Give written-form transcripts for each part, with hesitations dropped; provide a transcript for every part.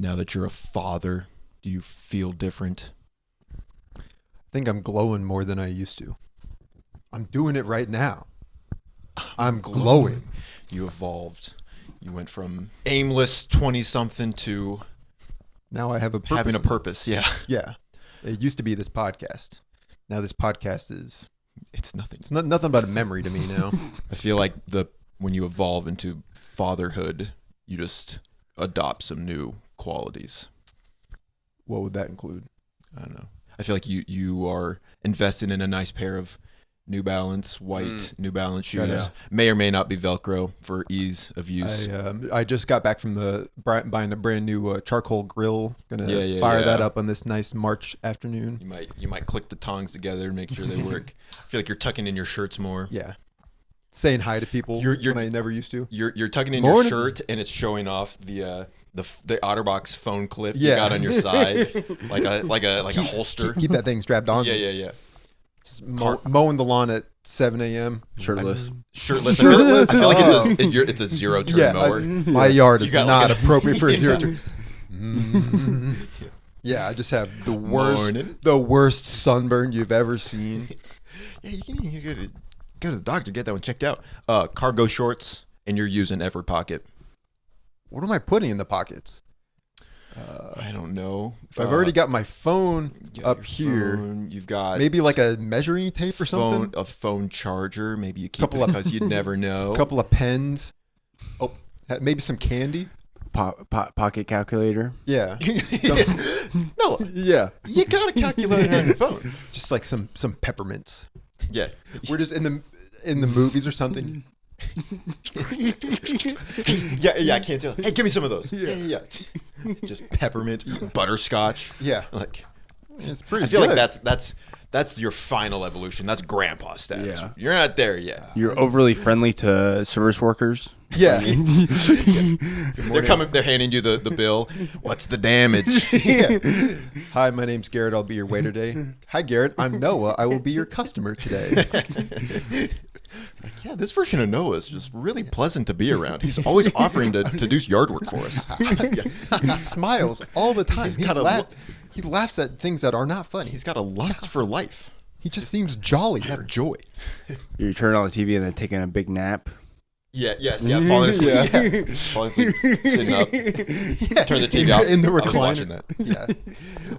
Now that you're a father, do you feel different? I think I'm glowing more than I used to. I'm doing it right now. I'm glowing. You evolved. You went from aimless 20-something to Now I have a purpose. having a purpose. Yeah. Yeah. It used to be this podcast. Now this podcast is... It's nothing. It's nothing but a memory to me now. I feel like when you evolve into fatherhood, you just adopt some new qualities. What would that include? I don't know. I feel like you are invested in a nice pair of New Balance, white New Balance shoes. Yeah. May or may not be Velcro for ease of use. I just got back from buying a brand new charcoal grill. Gonna fire that up on this nice March afternoon. You might click the tongs together and make sure they work. I feel like you're tucking in your shirts more. Yeah. Saying hi to people when I never used to. You're tucking in your shirt and it's showing off the OtterBox phone clip you got on your side, like a holster. Keep that thing strapped on. Yeah. Just mowing the lawn at 7 a.m. Shirtless. I feel like it's a zero-turn mower. My yard is not appropriate for a zero-turn. Yeah, I just have the worst sunburn you've ever seen. Yeah, you go to the doctor, get that one checked out. Cargo shorts, and you're using Everett Pocket. What am I putting in the pockets? I don't know. If I've already got my phone up here, you've got maybe like a measuring tape or something. A phone charger. Maybe you keep it because you'd never know. A couple of pens. Oh, maybe some candy. Pocket calculator. Yeah. No. Yeah. You got a calculator on your phone. Just like some peppermints. Yeah. We're just in the movies or something. Yeah, I can't tell. Hey, give me some of those. Yeah. Just peppermint, butterscotch. Yeah. Like, it's pretty I feel good. like that's your final evolution. That's grandpa status. Yeah. You're not there yet. You're overly friendly to service workers. Yeah. They're handing you the bill. What's the damage? Yeah. Hi, my name's Garrett. I'll be your waiter today. Hi, Garrett. I'm Noah. I will be your customer today. Yeah, this version of Noah is just really pleasant to be around. He's always offering to do yard work for us. He smiles all the time. He laughs at things that are not funny. He's got a lust for life. He just seems jolly. Have joy. You turn on the TV and then taking a big nap. Yeah, falling asleep. Yeah. Falling asleep, sitting up. Yeah. Turn the TV off. In the I'll be recliner. watching that. Yeah.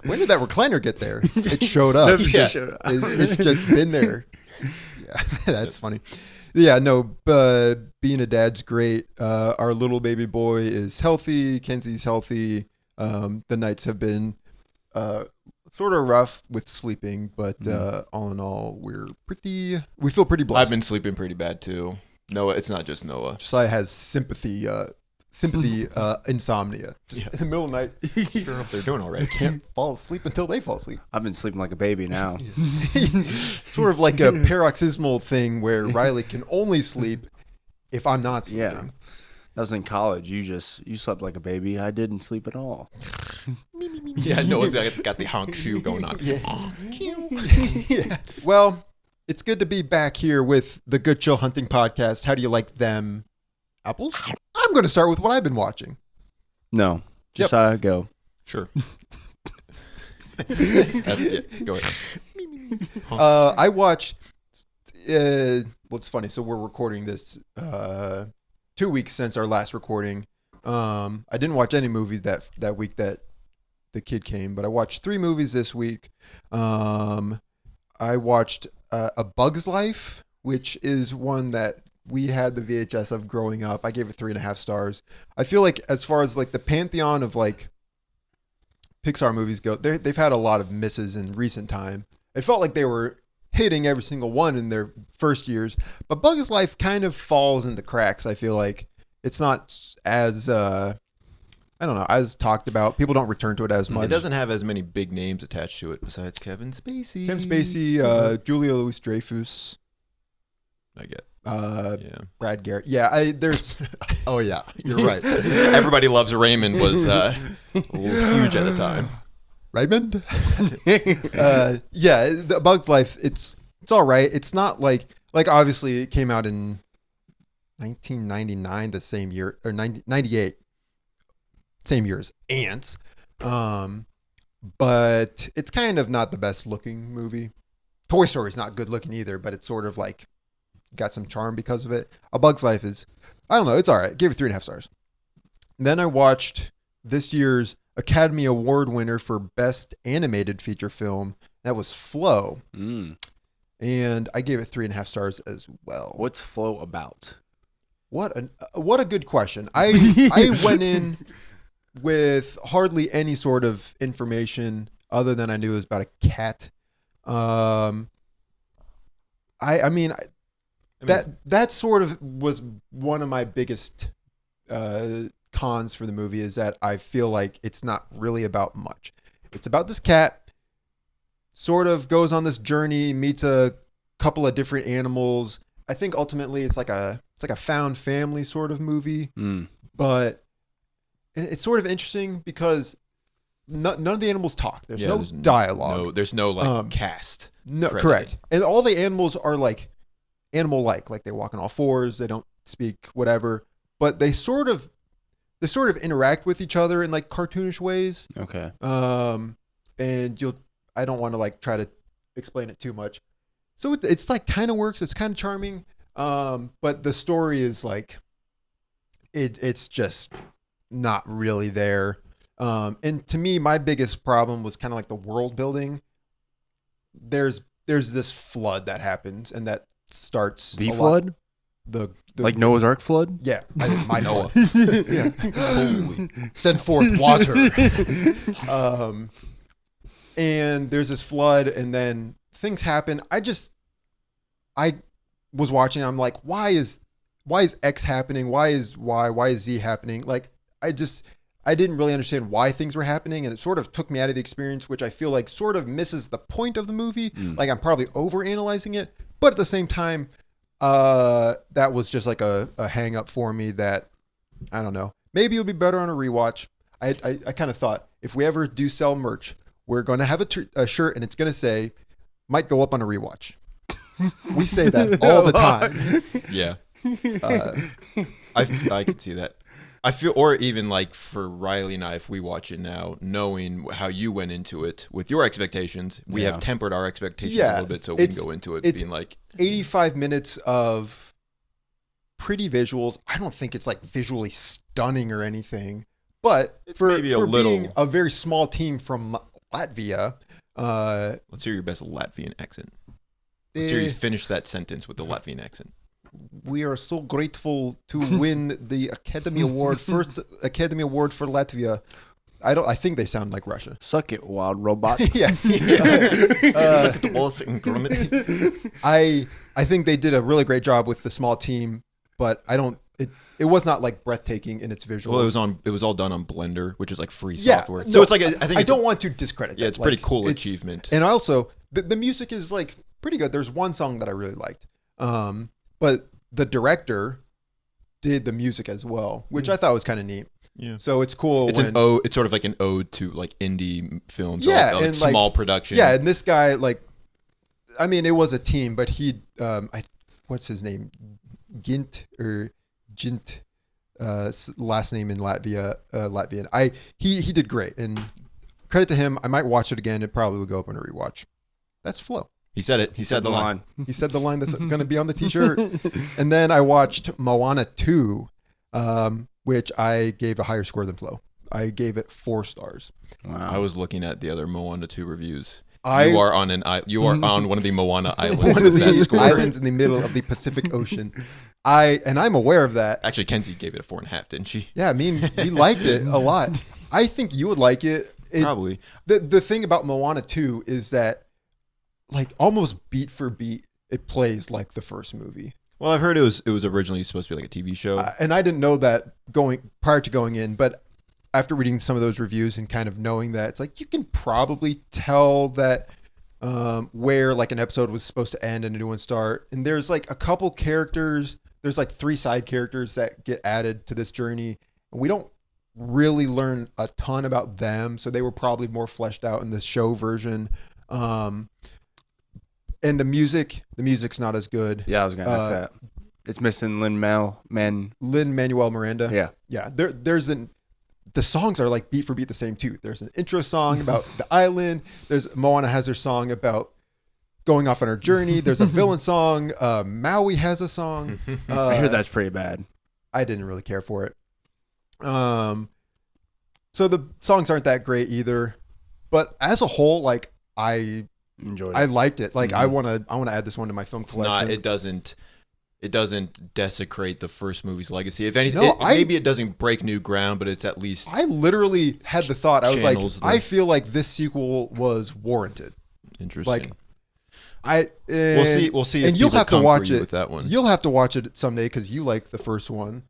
When did that recliner get there? It showed up. It's just been there. Yeah, that's funny. Yeah, no, being a dad's great. Our little baby boy is healthy. Kenzie's healthy. The nights have been sort of rough with sleeping, but all in all, we feel pretty blessed. I've been sleeping pretty bad too. Noah, it's not just Noah. Josiah has sympathy insomnia. Just in the middle of the night, Sure enough, they're doing all right. can't fall asleep until they fall asleep. I've been sleeping like a baby now. Sort of like a paroxysmal thing where Riley can only sleep if I'm not sleeping. Yeah. That was in college. You slept like a baby. I didn't sleep at all. Yeah, Noah's got the honk shoe going on. Yeah. Well, it's good to be back here with the Good Chill Hunting Podcast. How do you like them apples? I'm going to start with what I've been watching. No. Just go. Sure. Go ahead. I watched. What's funny? So we're recording this 2 weeks since our last recording. I didn't watch any movies that week that the kid came, but I watched 3 movies this week. I watched A Bug's Life, which is one that we had the VHS of growing up. I gave it 3.5 stars. I feel like as far as like the pantheon of like Pixar movies go, they've had a lot of misses in recent time. It felt like they were hitting every single one in their first years, but Bug's Life kind of falls into cracks. I feel like it's not as I don't know, as talked about. People don't return to it as much. It doesn't have as many big names attached to it besides Kevin Spacey. Julia Louis-Dreyfus. I get. Brad Garrett. Yeah, there's. Oh yeah, you're right. Everybody Loves Raymond was huge at the time. Raymond. Yeah, the Bug's Life. It's all right. It's not like obviously it came out in 1999, the same year, or 98. same year as Ants. But it's kind of not the best looking movie. Toy Story is not good looking either, but it's sort of like got some charm because of it. A Bug's Life is, I don't know, it's all right. Gave it 3.5 stars. Then I watched this year's Academy Award winner for Best Animated Feature Film. That was Flow. And I gave it 3.5 stars as well. What's Flow about? What a good question. I went in with hardly any sort of information other than I knew it was about a cat. That sort of was one of my biggest cons for the movie, is that I feel like it's not really about much. It's about this cat, sort of goes on this journey, meets a couple of different animals. I think ultimately it's like a found family sort of movie, but it's sort of interesting because none of the animals talk. There's no dialogue. There's no cast. No, credited. Correct. And all the animals are like animal-like they walk on all fours. They don't speak, whatever, but they sort of interact with each other in like cartoonish ways. Okay. And I don't want to like try to explain it too much. So it's like kind of works. It's kind of charming. But the story is like, it's just not really there. And to me, my biggest problem was kind of like the world building. There's this flood that happens, and that starts the flood. The like Noah's Ark flood. Yeah, my Noah. Yeah, holy, send forth water. And there's this flood, and then things happen. I was watching. I'm like, why is X happening? Why is Z happening? Like, I didn't really understand why things were happening, and it sort of took me out of the experience, which I feel like sort of misses the point of the movie. Like, I'm probably overanalyzing it, but at the same time, that was just like a hang up for me that, I don't know, maybe it would be better on a rewatch. I kind of thought, if we ever do sell merch, we're going to have a shirt, and it's going to say, might go up on a rewatch. We say that all the time. Yeah. I could see that. I feel, or even like for Riley and I, if we watch it now, knowing how you went into it with your expectations, we have tempered our expectations a little bit, so we can go into it being like 85 minutes of pretty visuals. I don't think it's like visually stunning or anything, but for being a very small team from Latvia, let's hear your best Latvian accent. Let's hear you finish that sentence with the Latvian accent. We are so grateful to win the Academy Award, first Academy Award for Latvia. I think they sound like Russia. Suck it, wild robot. Yeah. I think they did a really great job with the small team, but it was not like breathtaking in its visuals. Well, it was all done on Blender, which is like free software. So it's like I don't want to discredit that. Yeah, it's a pretty cool achievement. And also the music is like pretty good. There's one song that I really liked. But the director did the music as well, which I thought was kind of neat. Yeah. So it's cool. It's it's sort of like an ode to like indie films. Yeah, or like small production. Yeah, and this guy, like, I mean, it was a team, but he, what's his name, Gint, last name in Latvian. He did great, and credit to him. I might watch it again. It probably would go up on a rewatch. That's Flow. He said it. He said the line. He said the line that's going to be on the t-shirt. And then I watched Moana 2, which I gave a higher score than Flow. I gave it 4 stars. Wow. I was looking at the other Moana 2 reviews. You are on one of the Moana islands. One of the islands in the middle of the Pacific Ocean. I'm aware of that. Actually, Kenzie gave it a 4.5, didn't she? Yeah, I mean, we liked it a lot. I think you would like it. Probably. The thing about Moana 2 is that, like, almost beat for beat, it plays like the first movie. Well, I've heard it was originally supposed to be like a TV show, and I didn't know that prior to going in. But after reading some of those reviews and kind of knowing that, it's like you can probably tell that where like an episode was supposed to end and a new one start. And there's like a couple characters. There's like 3 side characters that get added to this journey, and we don't really learn a ton about them. So they were probably more fleshed out in the show version. And the music's not as good. Yeah, I was gonna ask that. It's missing Lin-Manuel Miranda. Yeah. There's the songs are like beat for beat the same too. There's an intro song about the island. There's Moana has her song about going off on her journey. There's a villain song. Maui has a song. I hear that's pretty bad. I didn't really care for it. So the songs aren't that great either, but as a whole, like I enjoyed it. I liked it. Like I want to add this one to my film collection. It doesn't desecrate the first movie's legacy. If anything, maybe it doesn't break new ground, but it's at least. I literally had the thought. I was like, I feel like this sequel was warranted. Interesting. Like, we'll see. And you'll have to watch it with that one. You'll have to watch it someday because you like the first one.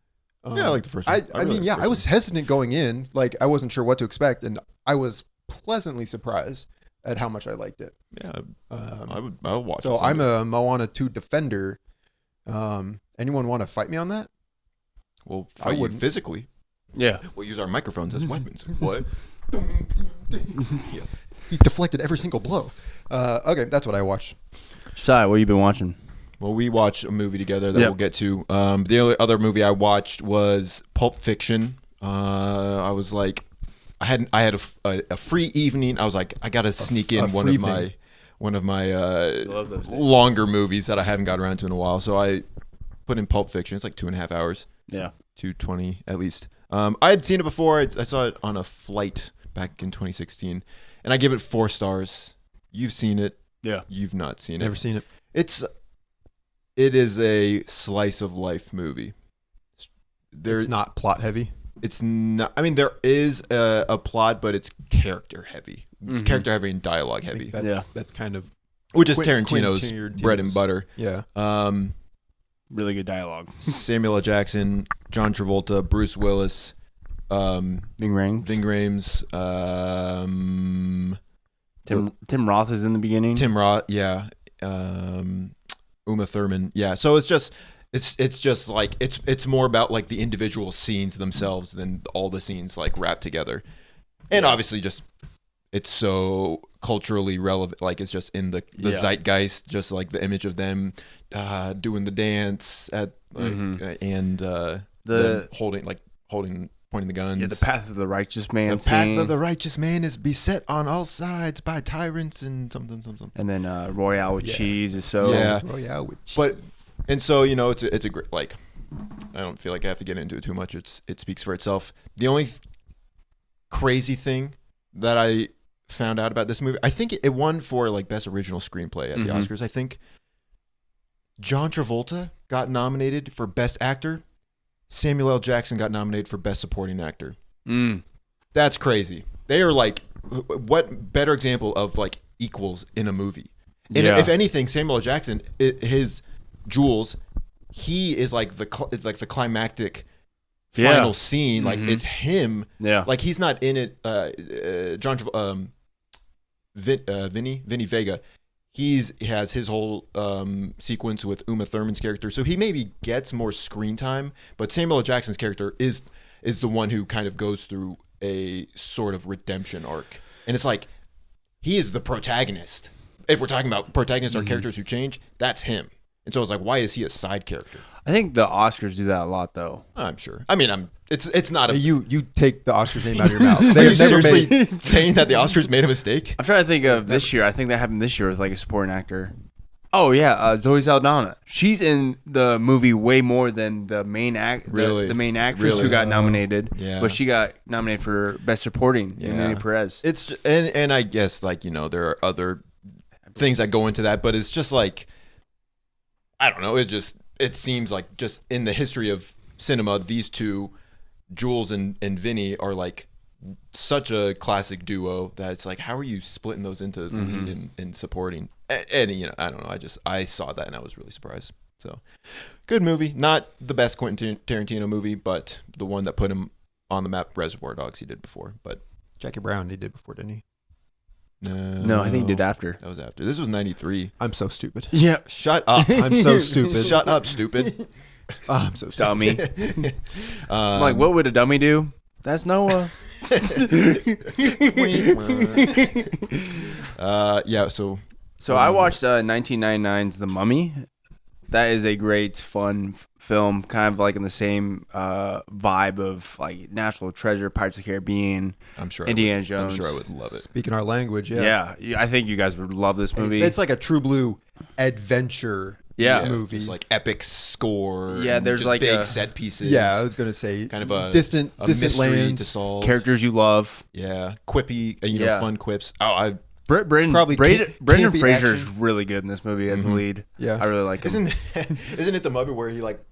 Yeah, I like the first one. I was hesitant going in. Like, I wasn't sure what to expect, and I was pleasantly surprised at how much I liked it. Yeah, I'll watch it. So I'm a Moana 2 defender. Anyone want to fight me on that? We'll fight you physically. Yeah. We'll use our microphones as weapons. What? Yeah. He deflected every single blow. Okay, that's what I watched. Sai, what you been watching? Well, we watched a movie together that we'll get to. The only other movie I watched was Pulp Fiction. I was like, I had a free evening. I was like, I gotta sneak in one of my longer movies that I haven't got around to in a while. So I put in Pulp Fiction. It's like 2.5 hours. Yeah, 2:20 at least. I had seen it before. I saw it on a flight back in 2016, and I give it 4 stars. You've seen it. Yeah. You've not seen it. Never seen it. It is a slice of life movie. It's not plot heavy. It's not. I mean, there is a plot, but it's character heavy, character heavy and dialogue heavy. That's kind of which is Tarantino's bread and butter. Yeah. Really good dialogue. Samuel L. Jackson, John Travolta, Bruce Willis, Ving Rhames. Tim Roth is in the beginning. Tim Roth, yeah. Uma Thurman, yeah. So it's just like it's more about like the individual scenes themselves than all the scenes like wrapped together, and obviously just it's so culturally relevant. Like it's just in the zeitgeist, just like the image of them doing the dance at and the pointing the guns. Yeah, the path of the righteous man. The path of the righteous man is beset on all sides by tyrants and something. And then Royale with cheese is so Royale with cheese. But and so it's a great like. I don't feel like I have to get into it too much. It speaks for itself. The only crazy thing that I found out about this movie, I think it won for like best original screenplay at the Oscars. I think John Travolta got nominated for best actor. Samuel L. Jackson got nominated for best supporting actor. That's crazy. They are like, what better example of like equals in a movie? And if anything, Samuel L. Jackson, his Jules, he is like the climactic final scene. Like it's him. Yeah. Like he's not in it. Vinny Vega. He has his whole sequence with Uma Thurman's character, so he maybe gets more screen time. But Samuel L. Jackson's character is the one who kind of goes through a sort of redemption arc, and it's like he is the protagonist. If we're talking about protagonists or characters who change, that's him. And so it's like, why is he a side character? I think the Oscars do that a lot, though. I'm sure. I mean, it's not a you take the Oscars name out of your mouth. Are you seriously saying that the Oscars made a mistake? I'm trying to think of this year. I think that happened this year with like a supporting actor. Oh yeah, Zoe Saldana. She's in the movie way more than the main the main actress who got nominated. Yeah. But she got nominated for best supporting. Emilia Perez. It's and I guess like there are other things that go into that, but it's just like I don't know. It seems like just in the history of cinema, these two, Jules and Vinny, are like such a classic duo that it's like, how are you splitting those into lead and supporting? And I don't know. I saw that and I was really surprised. So, good movie. Not the best Quentin Tarantino movie, but the one that put him on the map. Reservoir Dogs he did before, but Jackie Brown he did before, didn't he? No, I think he did after. That was after. This was 93. I'm so stupid. Yeah. Shut up. I'm so stupid. Shut up, stupid. I'm so stupid. Dummy. I'm like, what would a dummy do? That's Noah. So I watched 1999's The Mummy. That is a great, fun film, kind of like in the same vibe of like National Treasure, Pirates of the Caribbean. I'm sure Indiana Jones. I'm sure I would love it. Speaking our language, yeah. Yeah, I think you guys would love this movie. It's like a true blue adventure movie. Just like epic score. Yeah, there's just like big set pieces. Yeah, I was gonna say kind of a distant mystery lands to solve. Characters you love. Yeah, quippy, fun quips. Brendan Fraser is really good in this movie as the lead. Yeah, I really like him. Isn't it the movie where he like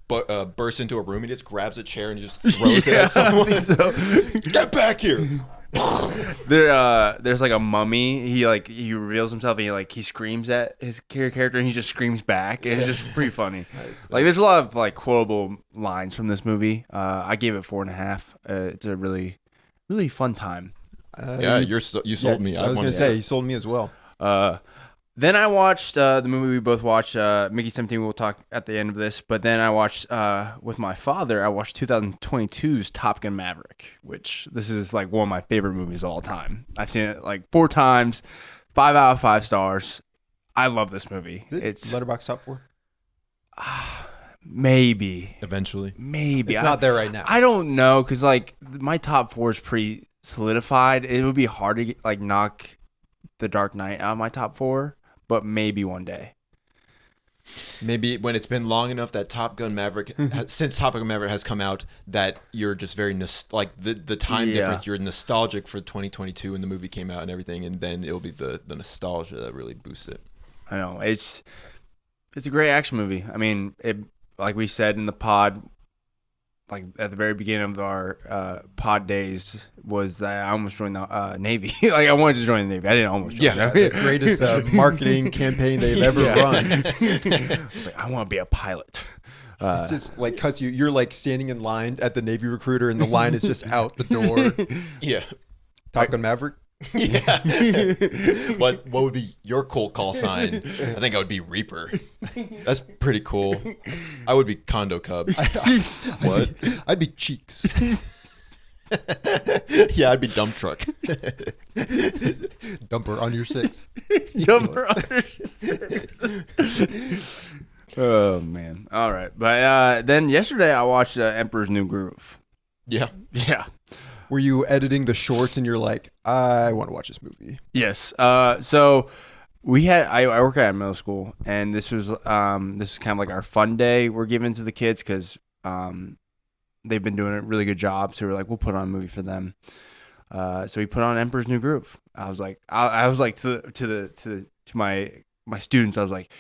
bursts into a room and just grabs a chair and he just throws it at someone? So. Get back here! There's like a mummy. He reveals himself and he screams at his character and he just screams back. And it's just pretty funny. Nice. Like there's a lot of like quotable lines from this movie. I gave it 4.5. It's a really, really fun time. You sold me. I was gonna say you sold me as well. Then I watched the movie we both watched, Mickey 17. We'll talk at the end of this, but then I watched with my father. I watched 2022's Top Gun Maverick, which this is like one of my favorite movies of all time. I've seen it like 4 times, 5 out of 5 stars. I love this movie. It's Letterboxd top 4. Maybe eventually. Maybe it's not there right now. I don't know because like my top 4 is pretty solidified. It would be hard to like knock The Dark Knight out of my top 4, but maybe one day. Maybe when it's been long enough that Top Gun Maverick, since Top Gun Maverick has come out, that you're just very like the time difference. You're nostalgic for 2022 when the movie came out and everything, and then it'll be the nostalgia that really boosts it. I know it's a great action movie. I mean, like we said in the pod, like at the very beginning of our pod days, was that I almost joined the Navy. Like I wanted to join the Navy. I didn't almost join. Yeah, the greatest marketing campaign they've ever run. I was like, I want to be a pilot. It's just like cuts you. You're like standing in line at the Navy recruiter, and the line is just out the door. Yeah, Top Gun Maverick. Yeah. What would be your cold call sign? I think I would be Reaper. That's pretty cool. I would be Condo Cub. What? I'd be Cheeks. Yeah, I'd be Dump Truck. Dumper on your 6. Dumper on your 6. Oh man. All right. But then yesterday I watched Emperor's New Groove. Yeah. Were you editing the shorts and you're like, I want to watch this movie? Yes. So we had I work at a middle school, and this is kind of like our fun day we're giving to the kids because they've been doing a really good job. So we're like, we'll put on a movie for them. So we put on Emperor's New Groove. I was like, to my students, I was like,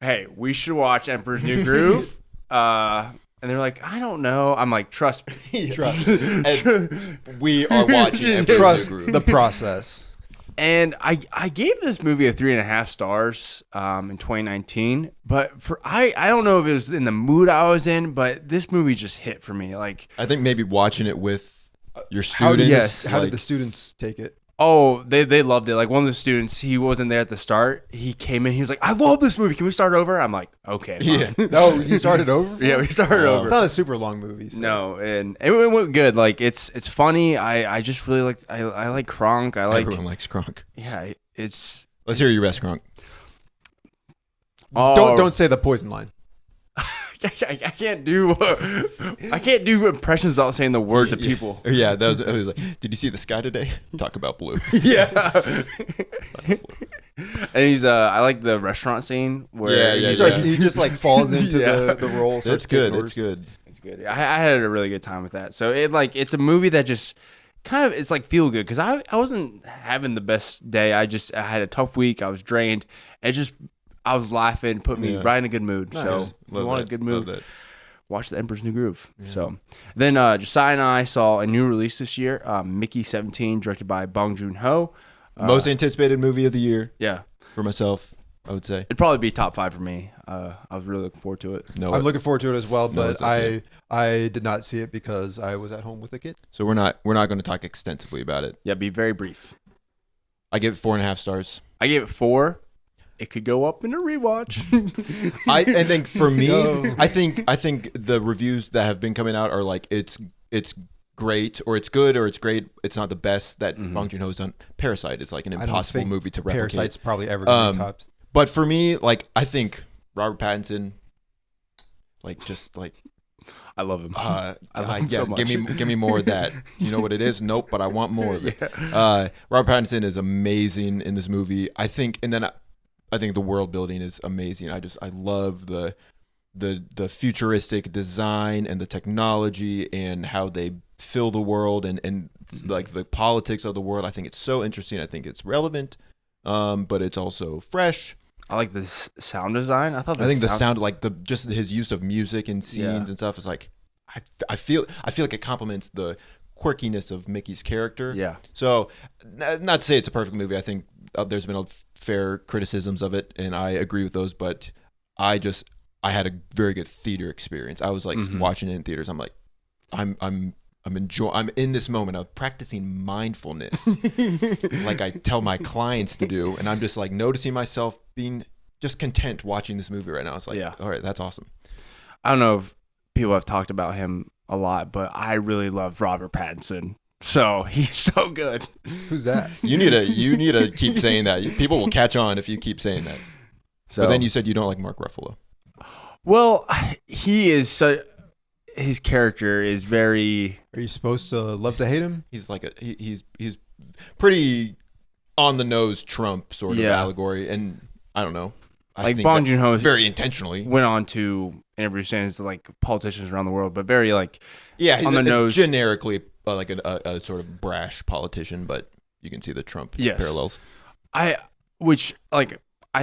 hey, we should watch Emperor's New Groove. And they're like, I don't know. I'm like, trust me. Trust. We are watching. Trust the process. And I gave this movie a 3.5 stars in 2019. But I don't know if it was in the mood I was in, but this movie just hit for me. Like I think maybe watching it with your students. How did the students take it? Oh, they loved it. Like one of the students, he wasn't there at the start. He came in. He was like, "I love this movie. Can we start over?" I'm like, "Okay." Fine. Yeah. No, you started over. Yeah, we started over. It's not a super long movie. So. No, and it went good. Like it's funny. I just really like. I like Kronk. Everyone likes Kronk. Yeah, it's. Let's hear your best Kronk. Don't say the poison line. I can't do impressions without saying the words of people. Yeah, it was like, did you see the sky today? Talk about blue. Yeah. And he's I like the restaurant scene where he just like falls into the role. It's good. It's good. It's good. I had a really good time with that. So it's a movie that just kind of it's like feel good because I wasn't having the best day. I had a tough week. I was drained. I was laughing, put me right in a good mood. Nice. So we want a good mood. Watch The Emperor's New Groove. Yeah. So then Josiah and I saw a new release this year, Mickey 17, directed by Bong Joon-ho. Most anticipated movie of the year. Yeah. For myself, I would say. It'd probably be top 5 for me. I was really looking forward to it. I'm looking forward to it as well, but I did not see it because I was at home with a kid. So we're not going to talk extensively about it. Yeah, be very brief. I give it 4.5 stars. I gave it 4. It could go up in a rewatch. I think for me, I think the reviews that have been coming out are like it's great or it's good or it's great. It's not the best that Bong Joon-ho's done. Parasite is like an impossible movie to replicate. Parasite's probably ever going to be topped. But for me, like I think Robert Pattinson, just like I love him. I love him so much. Give me more of that. You know what it is? Nope, but I want more of it. Yeah. Robert Pattinson is amazing in this movie. I think the world building is amazing. I love the futuristic design and the technology and how they fill the world and like the politics of the world. I think it's so interesting. I think it's relevant, but it's also fresh. I like this sound design. I think the sound, like just his use of music and scenes and stuff is like, I feel like it complements the quirkiness of Mickey's character. Yeah. So, not to say it's a perfect movie. I think there's been fair criticisms of it, and I agree with those. But I had a very good theater experience. I was like watching it in theaters. I'm like, I'm in this moment of practicing mindfulness, like I tell my clients to do, and I'm just like noticing myself being just content watching this movie right now. It's like, all right, that's awesome. I don't know if people have talked about him a lot, but I really love Robert Pattinson. So he's so good. Who's that? You need to keep saying that. People will catch on if you keep saying that. So, but then you said you don't like Mark Ruffalo. Well, he is so. His character is very. Are you supposed to love to hate him? He's like he's pretty on the nose Trump sort of allegory, and I don't know. I think Bong Joon-ho very intentionally went on to interview stands like politicians around the world, but very like he's on the nose. Generically like a sort of brash politician, but you can see the Trump parallels. I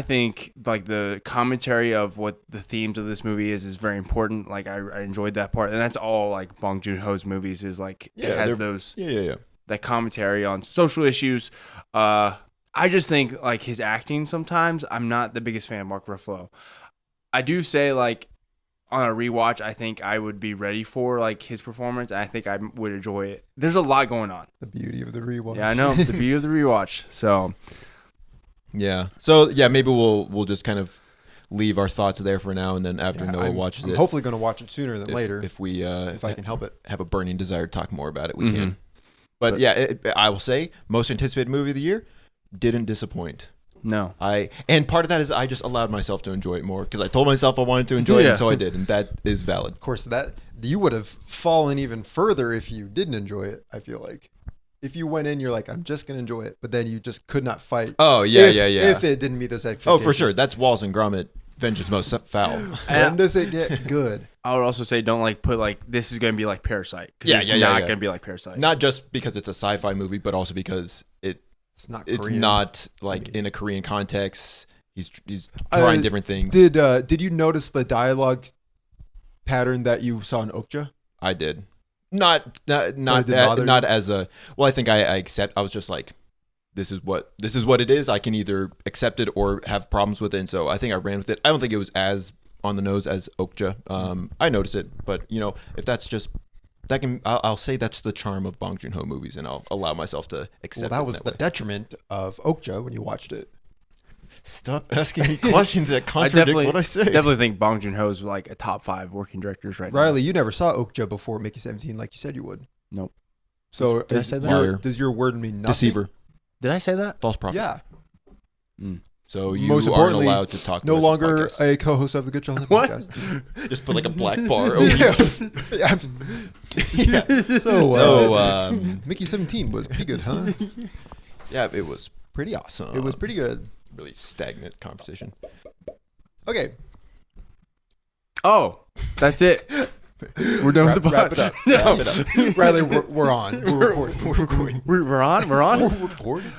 think like the commentary of what the themes of this movie is very important. Like I enjoyed that part, and that's all like Bong Joon-ho's movies is like it has those that commentary on social issues. I just think like his acting sometimes I'm not the biggest fan of Mark Ruffalo. I do say like on a rewatch I think I would be ready for like his performance. And I think I would enjoy it. There's a lot going on. The beauty of the rewatch. Yeah, I know the beauty of the rewatch. So. Yeah. So maybe we'll just kind of leave our thoughts there for now, and then after Noah watches I'm it, hopefully going to watch it sooner than later. If I can help it, have a burning desire to talk more about it, we can. But I will say most anticipated movie of the year didn't disappoint. No. And part of that is I just allowed myself to enjoy it more because I told myself I wanted to enjoy it, and so I did, and that is valid. Of course, that you would have fallen even further if you didn't enjoy it. I feel like. If you went in, you're like, I'm just going to enjoy it. But then you just could not fight. Oh, yeah. If it didn't meet those expectations. Oh, for sure. That's Wallace and Gromit, Vengeance Most Foul. When does it get good? I would also say don't like put like, this is going to be like Parasite. It's not going to be like Parasite. Not just because it's a sci-fi movie, but also because it's not like in a Korean context. He's trying different things. Did you notice the dialogue pattern that you saw in Okja? I did. Not as a well. I think I accept. I was just like, this is what it is. I can either accept it or have problems with it. And so I think I ran with it. I don't think it was as on the nose as Okja. I noticed it, but if that's just that can, I'll say that's the charm of Bong Joon-ho movies, and I'll allow myself to accept. Well, that was the detriment of Okja when you watched it. Stop asking me questions that contradict what I say. Definitely think Bong Joon-ho is like a top 5 working directors right now. Riley, you never saw Okja before Mickey 17 like you said you would. Nope. So Did I say that? Does your word mean nothing? Deceiver. Did I say that? False prophet. Yeah. So you Most aren't importantly, allowed to talk. No longer a co-host of the Good Children podcast. Just put like a black bar over you. Yeah. So Mickey 17 was pretty good, huh? Yeah, it was pretty awesome. It was pretty good. Really stagnant conversation. Okay. Oh, that's it. We're done with the pod. Wrap it up. No. Wrap it up. Riley, we're on. We're recording. We're recording. We're on. We're recording.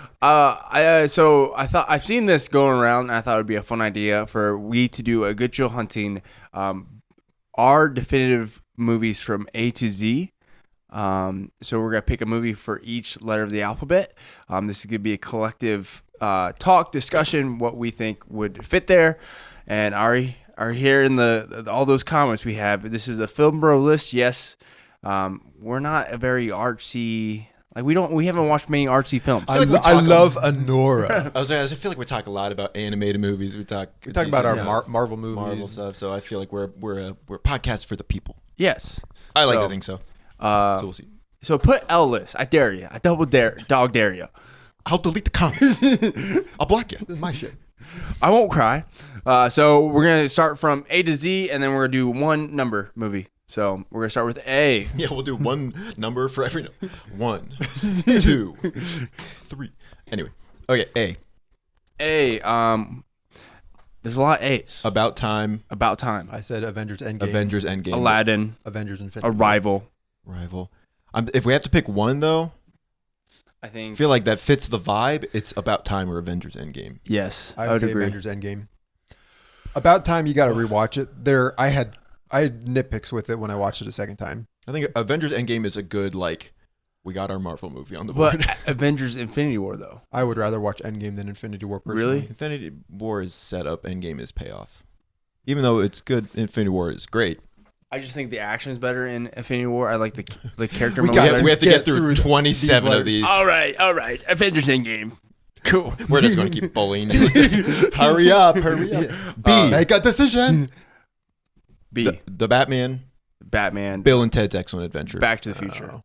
So I thought I've seen this going around, and I thought it would be a fun idea for we to do a Good Chill Hunting, our definitive movies from A to Z. So we're gonna pick a movie for each letter of the alphabet. This is gonna be a collective talk discussion, what we think would fit there. And Ari are here in the all those comments we have. This is a Film Bro list. Yes, we're not a very artsy. Like we haven't watched many artsy films. I love Anora. I feel like we talk a lot about animated movies. We talk about our Marvel movies, Marvel stuff. So I feel like we're a podcast for the people. Yes, I like to think so. So we'll see. So put L list. I dare you. I dog dare you. I'll delete the comments. I'll block you. This is my shit. I won't cry. So we're gonna start from A to Z, and then we're gonna do one number movie. So we're gonna start with A. Yeah, we'll do one number for every 1, 2, 3. Anyway, okay, A. There's a lot of A's. About Time. About Time. I said Avengers Endgame. Avengers Endgame. Aladdin. Avengers Infinity War. Arrival. If we have to pick one though, I I feel like that fits the vibe. It's About Time or Avengers Endgame. Yes, I would say agree. Avengers Endgame. About Time, you got to rewatch it. I had nitpicks with it when I watched it a second time. I think Avengers Endgame is a good we got our Marvel movie on the board. But Avengers Infinity War though. I would rather watch Endgame than Infinity War. Personally. Really? Infinity War is set up, Endgame is payoff. Even though it's good, Infinity War is great. I just think the action is better in Infinity War. I like the character We moments. We have to get through through 27 of these. All right. Avengers Endgame. Cool. We're just going to keep bullying you. Hurry up. B. Make a decision. B. The Batman. Batman. Bill and Ted's Excellent Adventure. Back to the Future.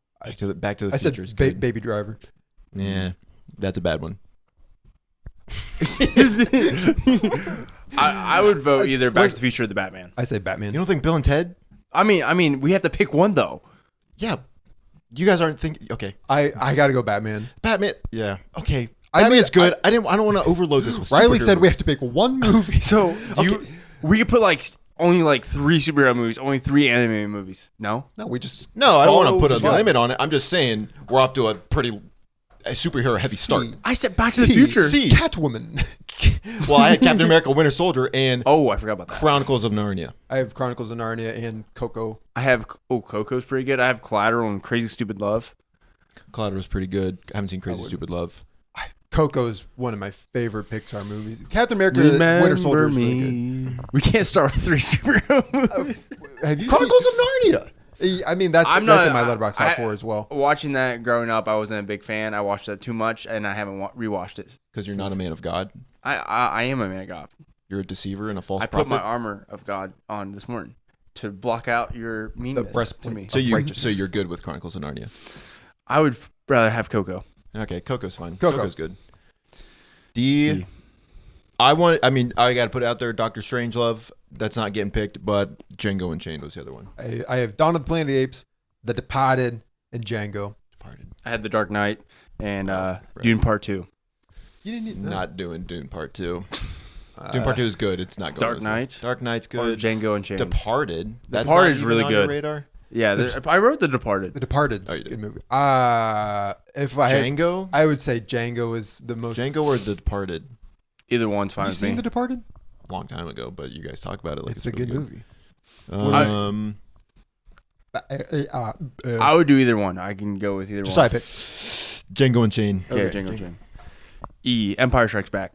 Back to the I said Future is good. Baby Driver. Yeah, that's a bad one. I would vote either Back to the Future or the Batman. I say Batman. You don't think Bill and Ted? I mean, we have to pick one though. Yeah. You guys aren't thinking. Okay. I got to go Batman. Batman. Yeah. Okay. I mean, Batman's good. I don't want to overload this with Riley superhero said we movies. have to pick one movie. So we could put only 3 superhero movies, only 3 anime movies. No. No, we just No, I don't want to put a follow- limit on it. I'm just saying we're off to a pretty superhero heavy start. I said Back to the Future. C. Catwoman. Well, I had Captain America: Winter Soldier and Oh, I forgot about that. Chronicles of Narnia. I have Chronicles of Narnia and Coco. I have Coco's pretty good. I have Collateral and Crazy Stupid Love. Collateral's pretty good. I haven't seen Crazy Stupid Love. Coco is one of my favorite Pixar movies. Captain America: Winter Soldier is really good. We can't start with 3 superhero movies. Have you Chronicles of Narnia. seen? I mean, that's in my Letterboxd top 4 as well. Watching that growing up, I wasn't a big fan. I watched that too much, and I haven't rewatched it. Because you're not a man of God. I am a man of God. You're a deceiver and a false I put prophet. my armor of God on this morning to block out your meanness to breastplate. me. So you're good with Chronicles of Narnia. I would rather have Coco. Okay, Coco's fine. Coco. Coco's good. D. I got to put it out there. Doctor Strangelove. That's not getting picked, but Django Unchained was the other one. I have Dawn of the Planet of the Apes, The Departed, and Django. Departed. I had The Dark Knight and Dune Part 2. You didn't need Not doing Dune Part 2. Dune Part 2 is good. It's not going Dark as Knight? Dark Knight's Or good. Django Unchained. Departed. That's Departed not is even really on your good. radar. Yeah, I wrote The Departed. The Departed. Oh, Is you a did. good movie. If I had, Django? I would say Django is the most. Django or The Departed? Either one's fine Have you with me. seen The Departed? Long time ago, but you guys talk about it like It's a good movie. movie. I would do either one. I can go with either Josiah one. pick. Django Unchained. Okay, Okay, Django Django. Unchained. E. Empire Strikes Back.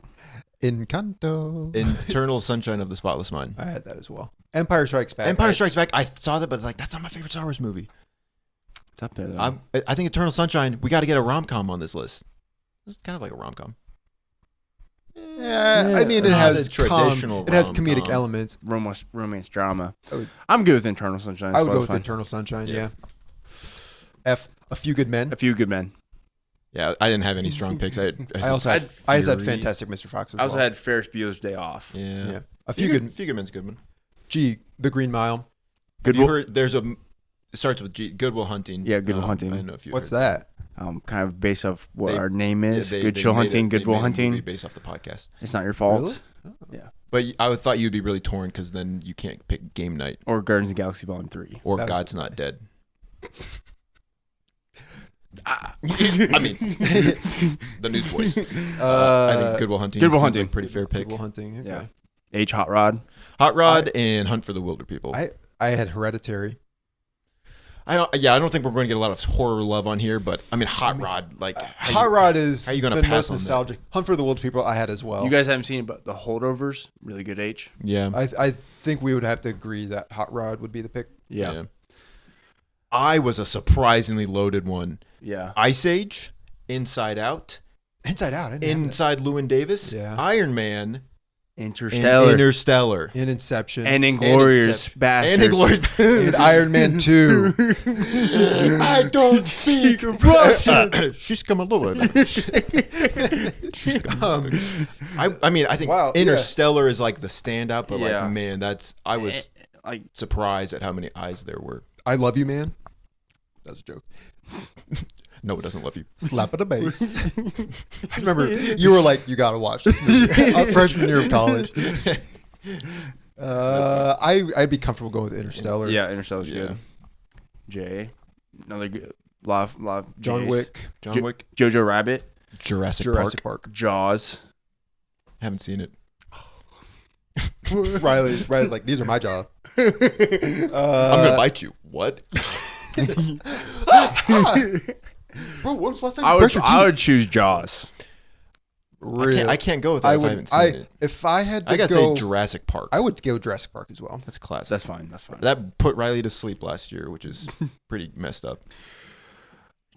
Encanto. Eternal Sunshine of the Spotless Mind. I had that as well. Empire Strikes Back. Empire Strikes Back. I saw that, but that's not my favorite Star Wars movie. It's up there though. I think Eternal Sunshine. We got to get a rom-com on this list. It's kind of like a rom-com. Yeah, I mean, it Not has a traditional it has comedic rom-com. elements. Romance drama. I would- I'm good with Eternal Sunshine. I would go Spotless with Mind. Eternal Sunshine. Yeah. Yeah. F. A Few Good Men. A Few Good Men. Yeah, I didn't have any strong picks. I I had Fury. Fantastic Mr. Fox as I also well. had Ferris Bueller's Day Off. Yeah. Yeah. A Few Good. Few Good Men's a good one. G. The Green Mile. Good Have you Will. heard? It starts with G. Good Will Hunting. Yeah, Good Will Hunting. I don't know if you. What's heard. that? Kind of based off what They- our name is. Yeah, Good they Chill made Hunting. they Good Will made a movie Hunting. based off the podcast. It's not your fault. Really? Yeah. But I thought you'd be really torn because then you can't pick Game Night Or Guardians of the Galaxy Volume 3. or That was- God's Not Dead. Ah. I mean, the Newsboys. I think Good Will Hunting. Good Will seems Hunting. like a pretty fair pick. Good Will Hunting. Okay. Yeah. H. Hot Rod. Hot Rod and Hunt for the Wilder People. I had Hereditary. I don't think we're going to get a lot of horror love on here, but I mean, Hot Rod, Hot Rod is how are you gonna the pass most on that? nostalgic. Hunt for the Wilder People I had as well. You guys haven't seen it, but The Holdovers. Really good H. Yeah. I think we would have to agree that Hot Rod would be the pick. Yeah. I was a surprisingly loaded one. Yeah. Ice Age, Inside Out, Inside Out. I didn't have that. Inside Llewyn Davis, Yeah. Iron Man, Interstellar. In Inception. And Inglourious Bastards. And Inglourious in Iron Man 2. I don't speak Russian. She's coming over. I mean, I think Interstellar is like the standout, but like, man, I was like surprised at how many eyes there were. I Love You, Man. That's a joke. No, it doesn't love you. Slap at a bass. I remember you were like, you gotta watch this movie. Freshman year of college. I'd be comfortable going with Interstellar. Yeah, Interstellar's good. Jay, another good. Lot of John Jays. Wick. John Wick. Jojo Rabbit. Jurassic Park. Jaws. Haven't seen it. Riley's like, these are my job. I'm gonna bite you. What? Bro, when was the last time I would choose Jaws. Really? I can't go with that if I haven't seen it. If I had to I gotta say Jurassic Park. I would go Jurassic Park as well. That's classic. That's fine. That put Riley to sleep last year, which is pretty messed up.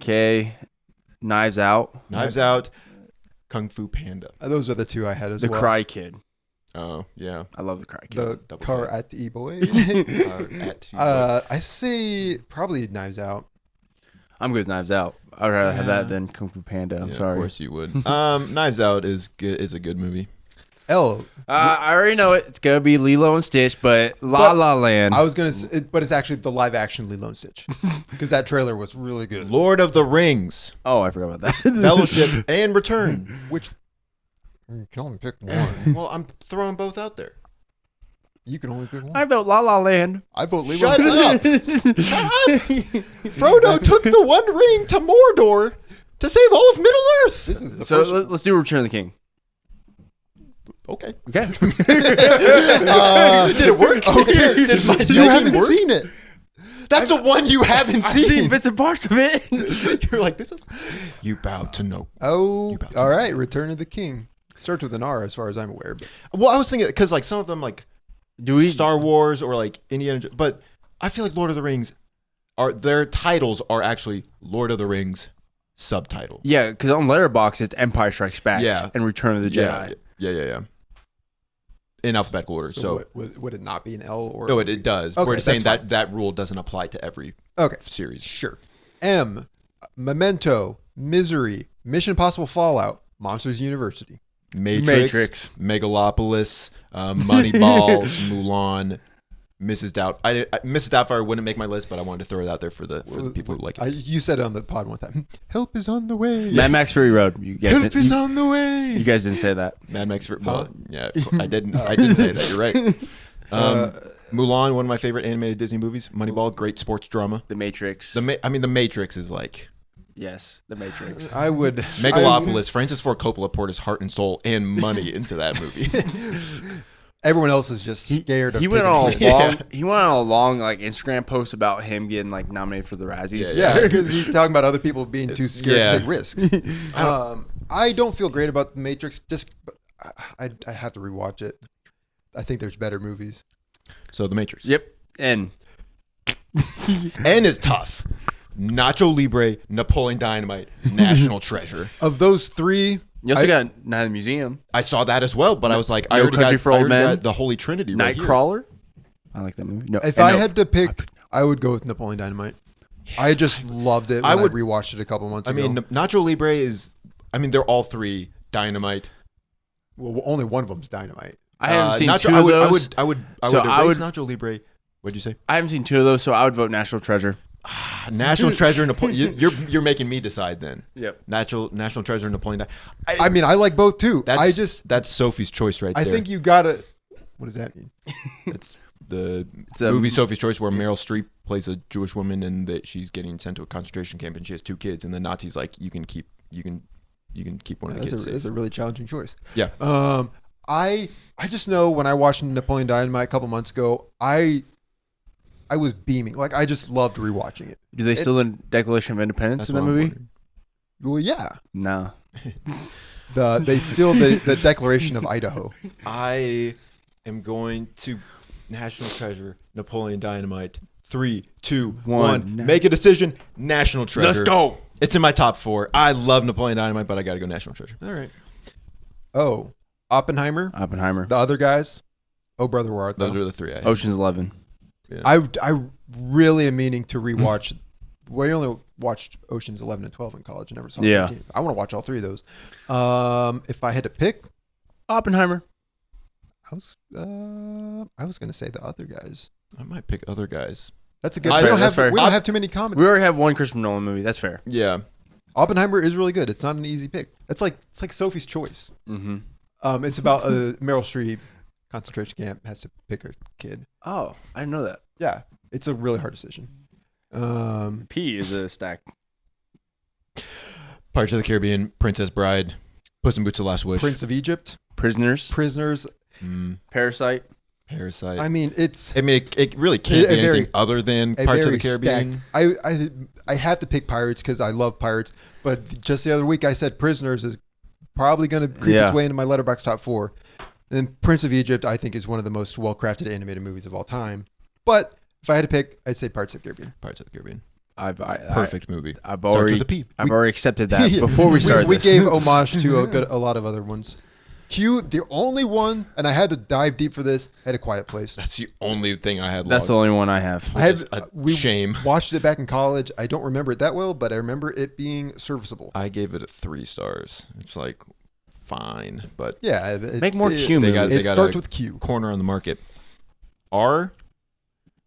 Okay. Knives Out. Knives Out. Kung Fu Panda. Those are the two I had as The well. Cry Kid. Oh, yeah. I love The Cry Kid. The Double car cut. at the E-Boy. I say probably Knives Out. I'm good with Knives Out. I'd rather have that than Kung Fu Panda. I'm sorry. Of course you would. Knives Out is a good movie. I already know it. It's gonna be Lilo and Stitch, but La La Land. I was gonna say, but it's actually the live action Lilo and Stitch because that trailer was really good. Lord of the Rings. Oh, I forgot about that. Fellowship and Return. Which you can only pick one. Well, I'm throwing both out there. You can only pick one. I vote La La Land. I vote Lilo. Shut up! Shut up! Frodo took the One Ring to Mordor to save all of Middle Earth. This is the So first. let's do Return of the King. Okay. Okay. Did it work? Okay. Did my You haven't work? seen it. That's the one you haven't I've seen. seen bits and parts of it. You're like, this is. You bowed to no. Oh, all right. Return of the King starts with an R, as far as I'm aware. But Well, I was thinking because like some of them like Star Wars or like Indiana, but I feel like Lord of the Rings their titles are actually Lord of the Rings subtitle. Yeah, because on Letterboxd it's Empire Strikes Back and Return of the Jedi. Yeah. In alphabetical order. So would it not be an L or? No, it does. Okay, We're just saying that's that rule doesn't apply to every series. Sure. M, Memento, Misery, Mission Impossible Fallout, Monsters University. Matrix. Megalopolis, Moneyball, Mulan, Mrs. Doubtfire wouldn't make my list, but I wanted to throw it out there for the people who like it. You said it on the pod one time. Help is on the way. Mad Max Fury Road. You guys Help is on the way. You guys didn't say that. Mad Max. Well, yeah, I didn't say that. You're right. Mulan, one of my favorite animated Disney movies. Moneyball, great sports drama. The Matrix. The Matrix is like. Yes, The Matrix. I would. Megalopolis. Francis Ford Coppola poured his heart and soul and money into that movie. Everyone else is just scared of. He went on a long like Instagram post about him getting like nominated for the Razzies. Yeah, because he's talking about other people being too scared to take risks. I don't feel great about The Matrix. I have to rewatch it. I think there's better movies. So The Matrix. Yep. N. N is tough. Nacho Libre, Napoleon Dynamite, National Treasure. Of those three, You also got Night at the Museum. I saw that as well, but I was like, I No already Country got, for I Old already Men. got the Holy Trinity right here. Nightcrawler. I like that movie. No, if I had to pick, I would go with Napoleon Dynamite. I just loved it when I rewatched it a couple months ago. I mean, Nacho Libre is, they're all three dynamite. Well, only one of them's Dynamite. I haven't seen Nacho, two of those. I would So I erase would- Nacho Libre. What'd you say? I haven't seen two of those, so I would vote National Treasure. National Treasure, Napoleon. You're making me decide then. Yep. National Treasure, Napoleon. I mean, I like both too. That's Sophie's choice right there. I think you gotta. What does that mean? It's the It's a- movie Sophie's Choice where Meryl Streep plays a Jewish woman and that she's getting sent to a concentration camp and she has two kids and the Nazis like you can keep one of the kids safe. That's a really challenging choice. Yeah. I just know when I watched Napoleon Dynamite a couple months ago, I was beaming. Like I just loved rewatching it. Do they still in Declaration of Independence That's in that what I'm movie? wondering. Well, yeah. No. They still the Declaration of Idaho. I am going to National Treasure, Napoleon Dynamite. 3, 2, 1. Make a decision. National Treasure. Let's go. It's in my top 4. I love Napoleon Dynamite, but I got to go National Treasure. All right. Oh, Oppenheimer. The Other Guys. Oh, Brother, Where Art Thou? Those are the three. I Ocean's 11. Yeah. I really am meaning to rewatch. We only watched Oceans 11 and 12 in college. I never saw 13. I want to watch all three of those. If I had to pick, Oppenheimer. I was going to say The Other Guys. I might pick Other Guys. That's a good. That's We fair. don't have too many comedies. We already have one Christopher Nolan movie. That's fair. Yeah. Oppenheimer is really good. It's not an easy pick. It's like Sophie's Choice. Mm-hmm. It's about Meryl Streep concentration camp has to pick her kid. Oh, I didn't know that. Yeah, it's a really hard decision. P is a stack. Pirates of the Caribbean, Princess Bride, Puss in Boots: The Last Wish, Prince of Egypt, Prisoners. Parasite. I mean, it really can't be anything other than Pirates of the Caribbean. I have to pick Pirates because I love Pirates, but just the other week I said Prisoners is probably going to creep its way into my Letterboxd top 4. And Prince of Egypt, I think, is one of the most well-crafted animated movies of all time. But if I had to pick, I'd say Pirates of the Caribbean. Pirates of the Caribbean. Perfect movie. I've Starts already with a P. I've already accepted that before we started. We this. gave homage to a lot of other ones. Q, the only one, and I had to dive deep for this, had A Quiet Place. That's the only thing I had. That's the only one I have. I had shame. Watched it back in college. I don't remember it that well, but I remember it being serviceable. I gave it 3 stars. It's like fine, but yeah, make more Q They movies. got starts with Q. Corner on the market. R.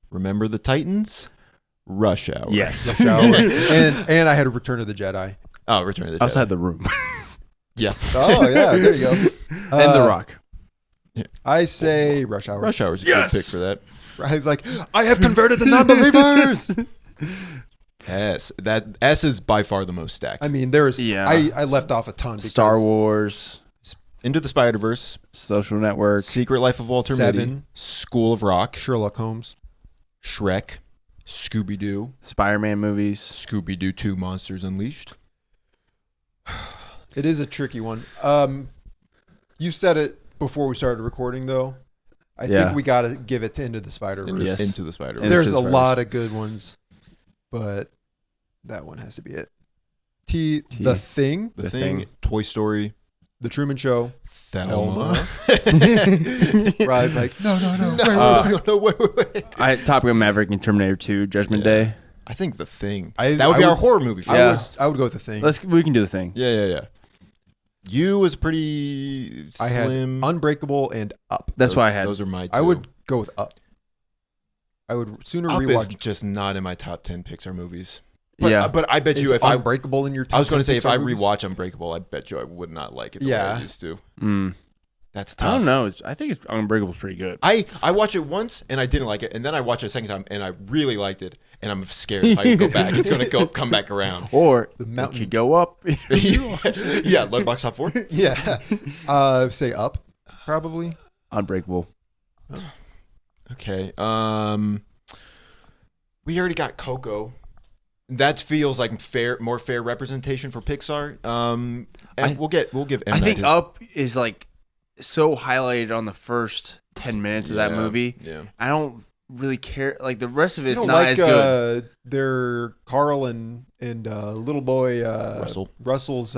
Remember the Titans? Rush Hour. Yes. Rush Hour. and I had a Return of the Jedi. Oh, Return of the Jedi. I also had The Room. Yeah. Oh yeah, there you go. And The Rock. I say Rush Hour. Rush Hour is a good pick for that. He's like, I have converted the non-believers. S is by far the most stacked. I mean, I left off a ton. Star Wars. Into the Spider-Verse, Social Network, Secret Life of Walter Mitty, School of Rock, Sherlock Holmes, Shrek, Scooby-Doo, Spider-Man movies, Scooby-Doo 2 Monsters Unleashed. It is a tricky one. You said it before we started recording, though. I think we got to give it to Into the Spider-Verse. Yes. Into the Spider-Verse. There's a lot of good ones, but that one has to be it. The Thing. The Thing. Toy Story. The Truman Show. Thelma. Rise like, no, wait. Top Gun Maverick and Terminator 2, Judgment Day. I think The Thing. That would be our horror movie. I would go with The Thing. We can do The Thing. Yeah. You was pretty slim. I had Unbreakable and Up. That's why I had. Those are my 2. I would go with Up. I would sooner Up rewatch. Is just not in my top 10 Pixar movies. But I bet you if Unbreakable in your top I was going to 10 say if Pixar I movies? rewatch Unbreakable, I bet you I would not like it the way I used to. That's tough. I don't know. I think Unbreakable's pretty good. I watched it once and I didn't like it, and then I watched it a second time and I really liked it, and I'm scared if I go back, it's going to come back around. Or The mountain. it could go up. Yeah, Letterboxd top 4. Yeah. Say Up, probably. Unbreakable. Okay. We already got Coco. That feels like more fair representation for Pixar. And we'll give M. I think his, Up is like so highlighted on the first 10 minutes of that movie. Yeah. I don't really care. Like the rest of it's not like, as good. They're Carl and little boy Russell's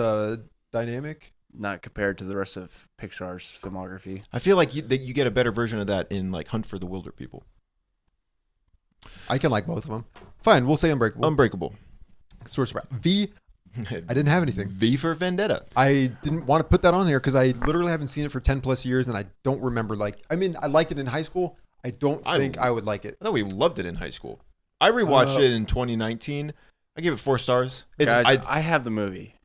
dynamic. Not compared to the rest of Pixar's filmography. I feel like you get a better version of that in like Hunt for the Wilder People. I can like both of them. Fine, we'll say Unbreakable. Unbreakable. Source V. I didn't have anything. V for Vendetta. I didn't want to put that on here because I literally haven't seen it for 10 plus years and I don't remember I liked it in high school. I don't think I would like it. I thought we loved it in high school. I rewatched it in 2019. I gave it 4 stars. Guys, I have the movie.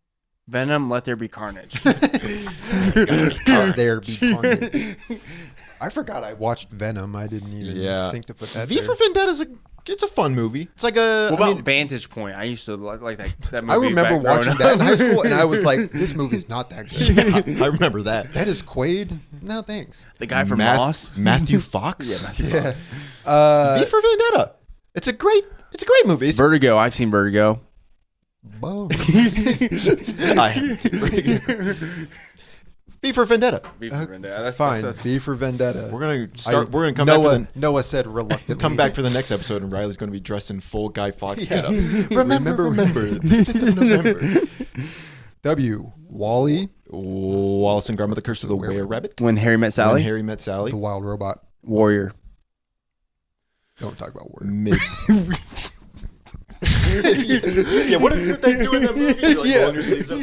Venom, Let There Be Carnage. Let there be carnage. I forgot I watched Venom. I didn't even think to put that V for Vendetta it's a fun movie. It's like a... What about Vantage Point? I used to like that movie. I remember watching that in high school, and I was like, this movie's not that good. Yeah, I remember that. That is Quaid? No, thanks. The guy from Moss? Matthew Fox? Matthew Fox. V for Vendetta. It's a great movie. Vertigo. I've seen Vertigo. I haven't seen Vertigo. V for Vendetta. V for Vendetta. That's fine. That's V for Vendetta. We're gonna come back. Noah said reluctantly. Come back for the next episode, and Riley's gonna be dressed in full Guy Fawkes Yeah. getup. Remember. W. Wall-E. Wallace and Gromit: The Curse of the Were-Rabbit. When Harry Met Sally. When Harry Met Sally. The Wild Robot. Warrior. Don't talk about Warrior. Yeah, what is it they do in that movie? You're like, rolling your sleeves up.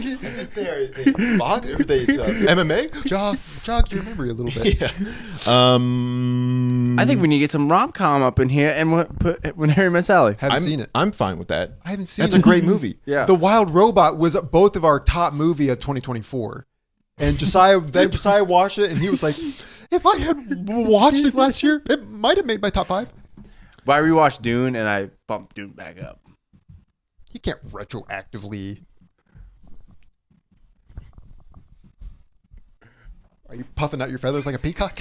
They box or they MMA? Jog your memory a little bit. Yeah. I think we need to get some rom-com up in here and put When Harry Met Sally. Haven't seen it. I'm fine with that. I haven't seen That's it. a great movie. Yeah. The Wild Robot was both of our top movie of 2024. And Josiah watched it and he was like, if I had watched it last year, it might have made my top 5. But I rewatched Dune and I bumped Dune back up. You can't retroactively. Are you puffing out your feathers like a peacock?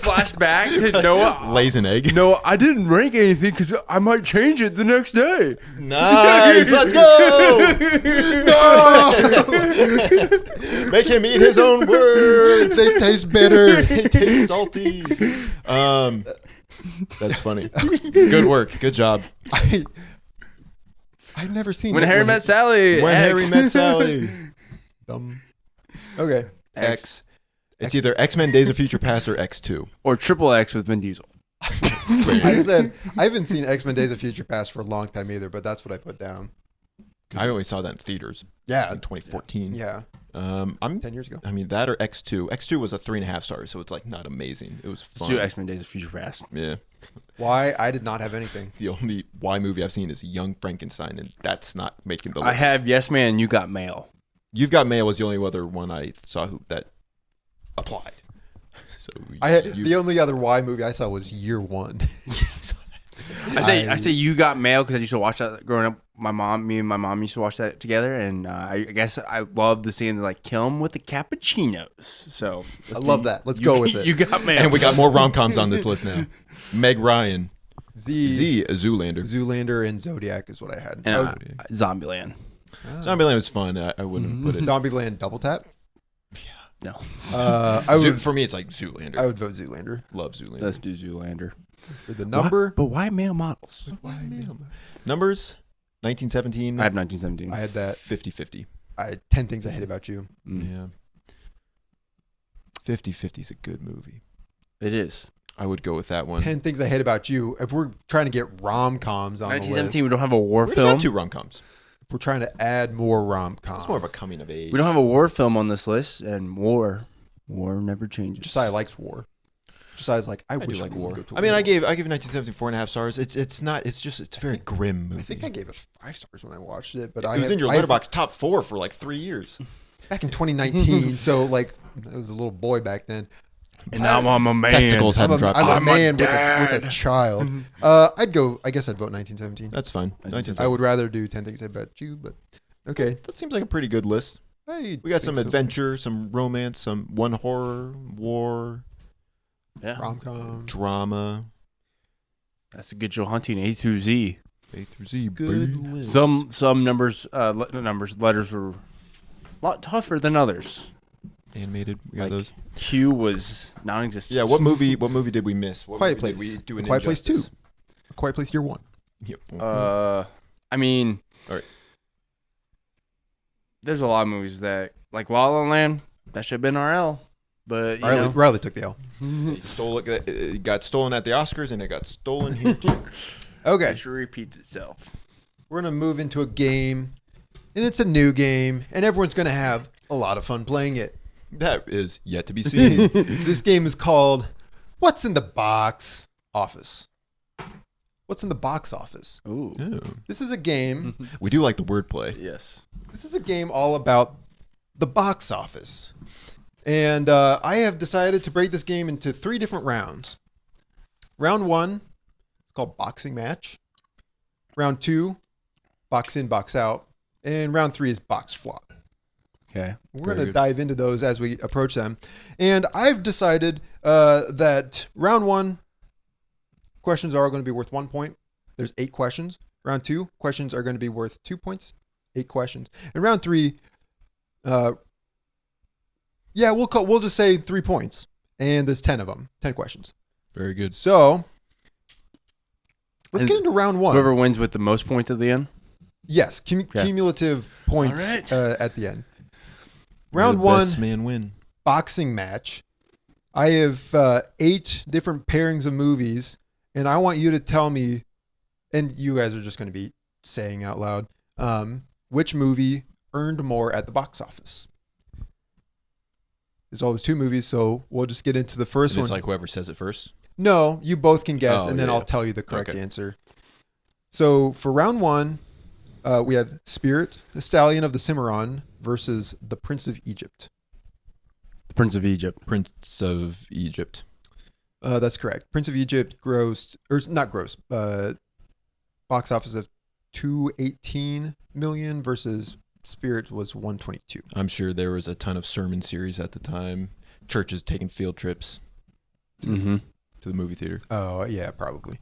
Flashback to Noah. Lays an egg. No, I didn't rank anything because I might change it the next day. Nice. Let's go. No! Make him eat his own words. They taste bitter. They taste salty. That's funny. Good work. Good job. I've never seen When Harry Met Sally. When X. Harry Met Sally. Okay. X. It's either X-Men Days of Future Past or X2. Or Triple X with Vin Diesel. I said I haven't seen X-Men Days of Future Past for a long time either, but that's what I put down. I only saw that in theaters Yeah. in 2014. Yeah. I'm 10 years ago. I mean, that or X2. X2 was a 3.5 stars, so it's like not amazing. It was fun. Let's do X-Men Days of Future Past. Yeah. Why? I did not have anything. The only Y movie I've seen is Young Frankenstein, and that's not making the list. I have Yes Man and You Got Mail. You've Got Mail was the only other one I saw that applied. So the only other Y movie I saw was Year One. I say You Got Mail because I used to watch that growing up. Me and my mom used to watch that together, and I guess I love the scene like kill him with the cappuccinos. So I love that. Let's go with it. You Got Mail, and we got more rom-coms on this list now. Meg Ryan, Z, Zoolander. Zoolander, and Zodiac is what I had. and Zombieland. Zombieland was fun. I wouldn't put it. Zombieland Double Tap. No, For me, it's like Zoolander. I would vote Zoolander Love Zoolander. let's do Zoolander. for the number. But why male models? Numbers 1917. I have 1917. I had that. 50-50. I had 10 Things I Hate About You. Yeah. 50-50 is a good movie. It is. I would go with that one. 10 Things I Hate About You. If we're trying to get rom-coms on the 1917. list, We don't have a war We film. got 2 rom-coms. if we're trying to add more rom-coms. It's more of a coming of age. We don't have a war film on this list, and war never changes. Josiah likes war. Josiah's like, I do wish like we would war. go to I mean, war. I gave 1917 4.5 stars. It's a very grim movie. I think I gave it 5 stars when I watched it, but it was in your Letterboxd top 4 for like 3 years. back in 2019. So like, I was a little boy back then. And now I'm a man. Testicles I'm haven't a, dropped. I'm a yet. man dad. with a child. I guess I'd vote 1917. That's fine. 1917. I would rather do 10 Things I Hate About You, but okay. That seems like a pretty good list. I We got think some so. adventure, some romance, some one horror, war, Yeah, Rom-com. drama. that's a good Joe Hunting A through Z. A through Z. Good baby. list. Some letters were a lot tougher than others. Animated. We got Like, those. Q was non-existent. Yeah. What movie did we miss? What Quiet movie did Place. we do an Quiet Place 2. injustice? A Quiet Place Year 1. Yep. I mean, All right. there's a lot of movies that, like La La Land, that should have been RL. But, you know, Riley took the L. They stole it. It got stolen at the Oscars, and it got stolen here too. Okay. history repeats itself. We're going to move into a game, and it's a new game, and everyone's going to have a lot of fun playing it. That is yet to be seen. This game is called What's in the Box Office? What's in the Box Office? Ooh. Oh. This is a game. We do like the wordplay. Yes. This is a game all about the box office. And I have decided to break this game into 3 different rounds. Round 1 is called Boxing Match. Round 2, Box In, Box Out. And round 3 is Box Flop. Okay. We're Very going to good. dive into those as we approach them. And I've decided that round 1, questions are going to be worth 1 point. There's 8 questions. Round 2, questions are going to be worth 2 points. 8 questions. And round 3, we'll just say 3 points. And there's 10 of them. 10 questions. Very good. So let's And get into round 1. Whoever wins with the most points at the end. Yes, cumulative points All right. at the end. Round The one, best man win. boxing match. I have 8 different pairings of movies, and I want you to tell me, and you guys are just going to be saying out loud, which movie earned more at the box office. There's always 2 movies, so we'll just get into the first And one. it's like whoever says it first. No, you both can guess, Oh, and then yeah, I'll yeah. tell you the correct Okay. answer. So for round one, we have Spirit, the Stallion of the Cimarron versus the Prince of Egypt. The Prince of Egypt. Prince of Egypt. That's correct. Prince of Egypt grossed, or not gross, box office of 218 million versus Spirit was 122. I'm sure there was a ton of sermon series at the time. Churches taking field trips Mm-hmm. to the movie theater. Oh, yeah, probably.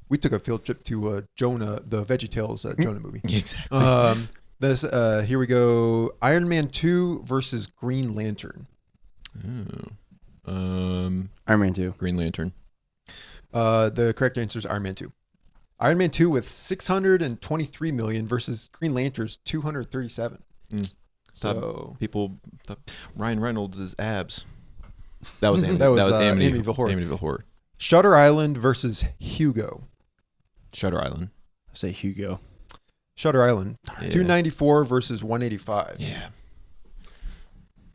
We took a field trip to Jonah, the VeggieTales Jonah movie. Exactly. Here we go. Iron Man 2 versus Green Lantern. Iron Man 2. Green Lantern. The correct answer is Iron Man 2. Iron Man 2 with 623 million versus Green Lantern's 237. So People, Ryan Reynolds' abs. That was That was, Amityville Horror. Amityville Horror. Shutter Island versus Hugo. Shutter Island. I say Hugo. Shutter Island, Yeah. 294 versus 185. Yeah.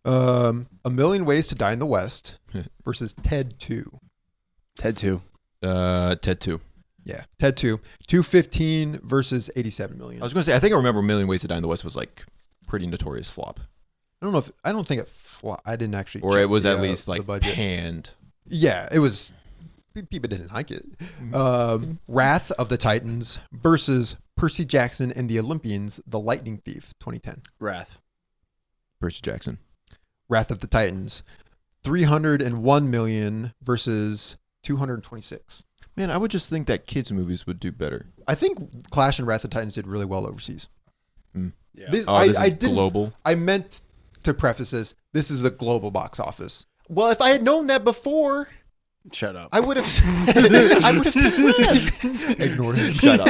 A Million Ways to Die in the West versus Ted 2. Ted 2. Ted 2. Yeah, Ted 2. 215 versus 87 million. I was going to say, I think I remember A Million Ways to Die in the West was like pretty notorious flop. I don't think it I didn't actually Or check it was the, at least the like budget. panned. Yeah, it was. People didn't like it. Wrath of the Titans versus Percy Jackson and the Olympians, The Lightning Thief, 2010. Wrath. Percy Jackson. Wrath of the Titans, 301 million versus 226. Man, I would just think that kids' movies would do better. I think Clash and Wrath of the Titans did really well overseas. Yeah. This, Oh, this I is didn't. global. I meant to preface this. This is a global box office. Well, if I had known that before, Shut up. I would have. I would have said Ignored him. Shut up.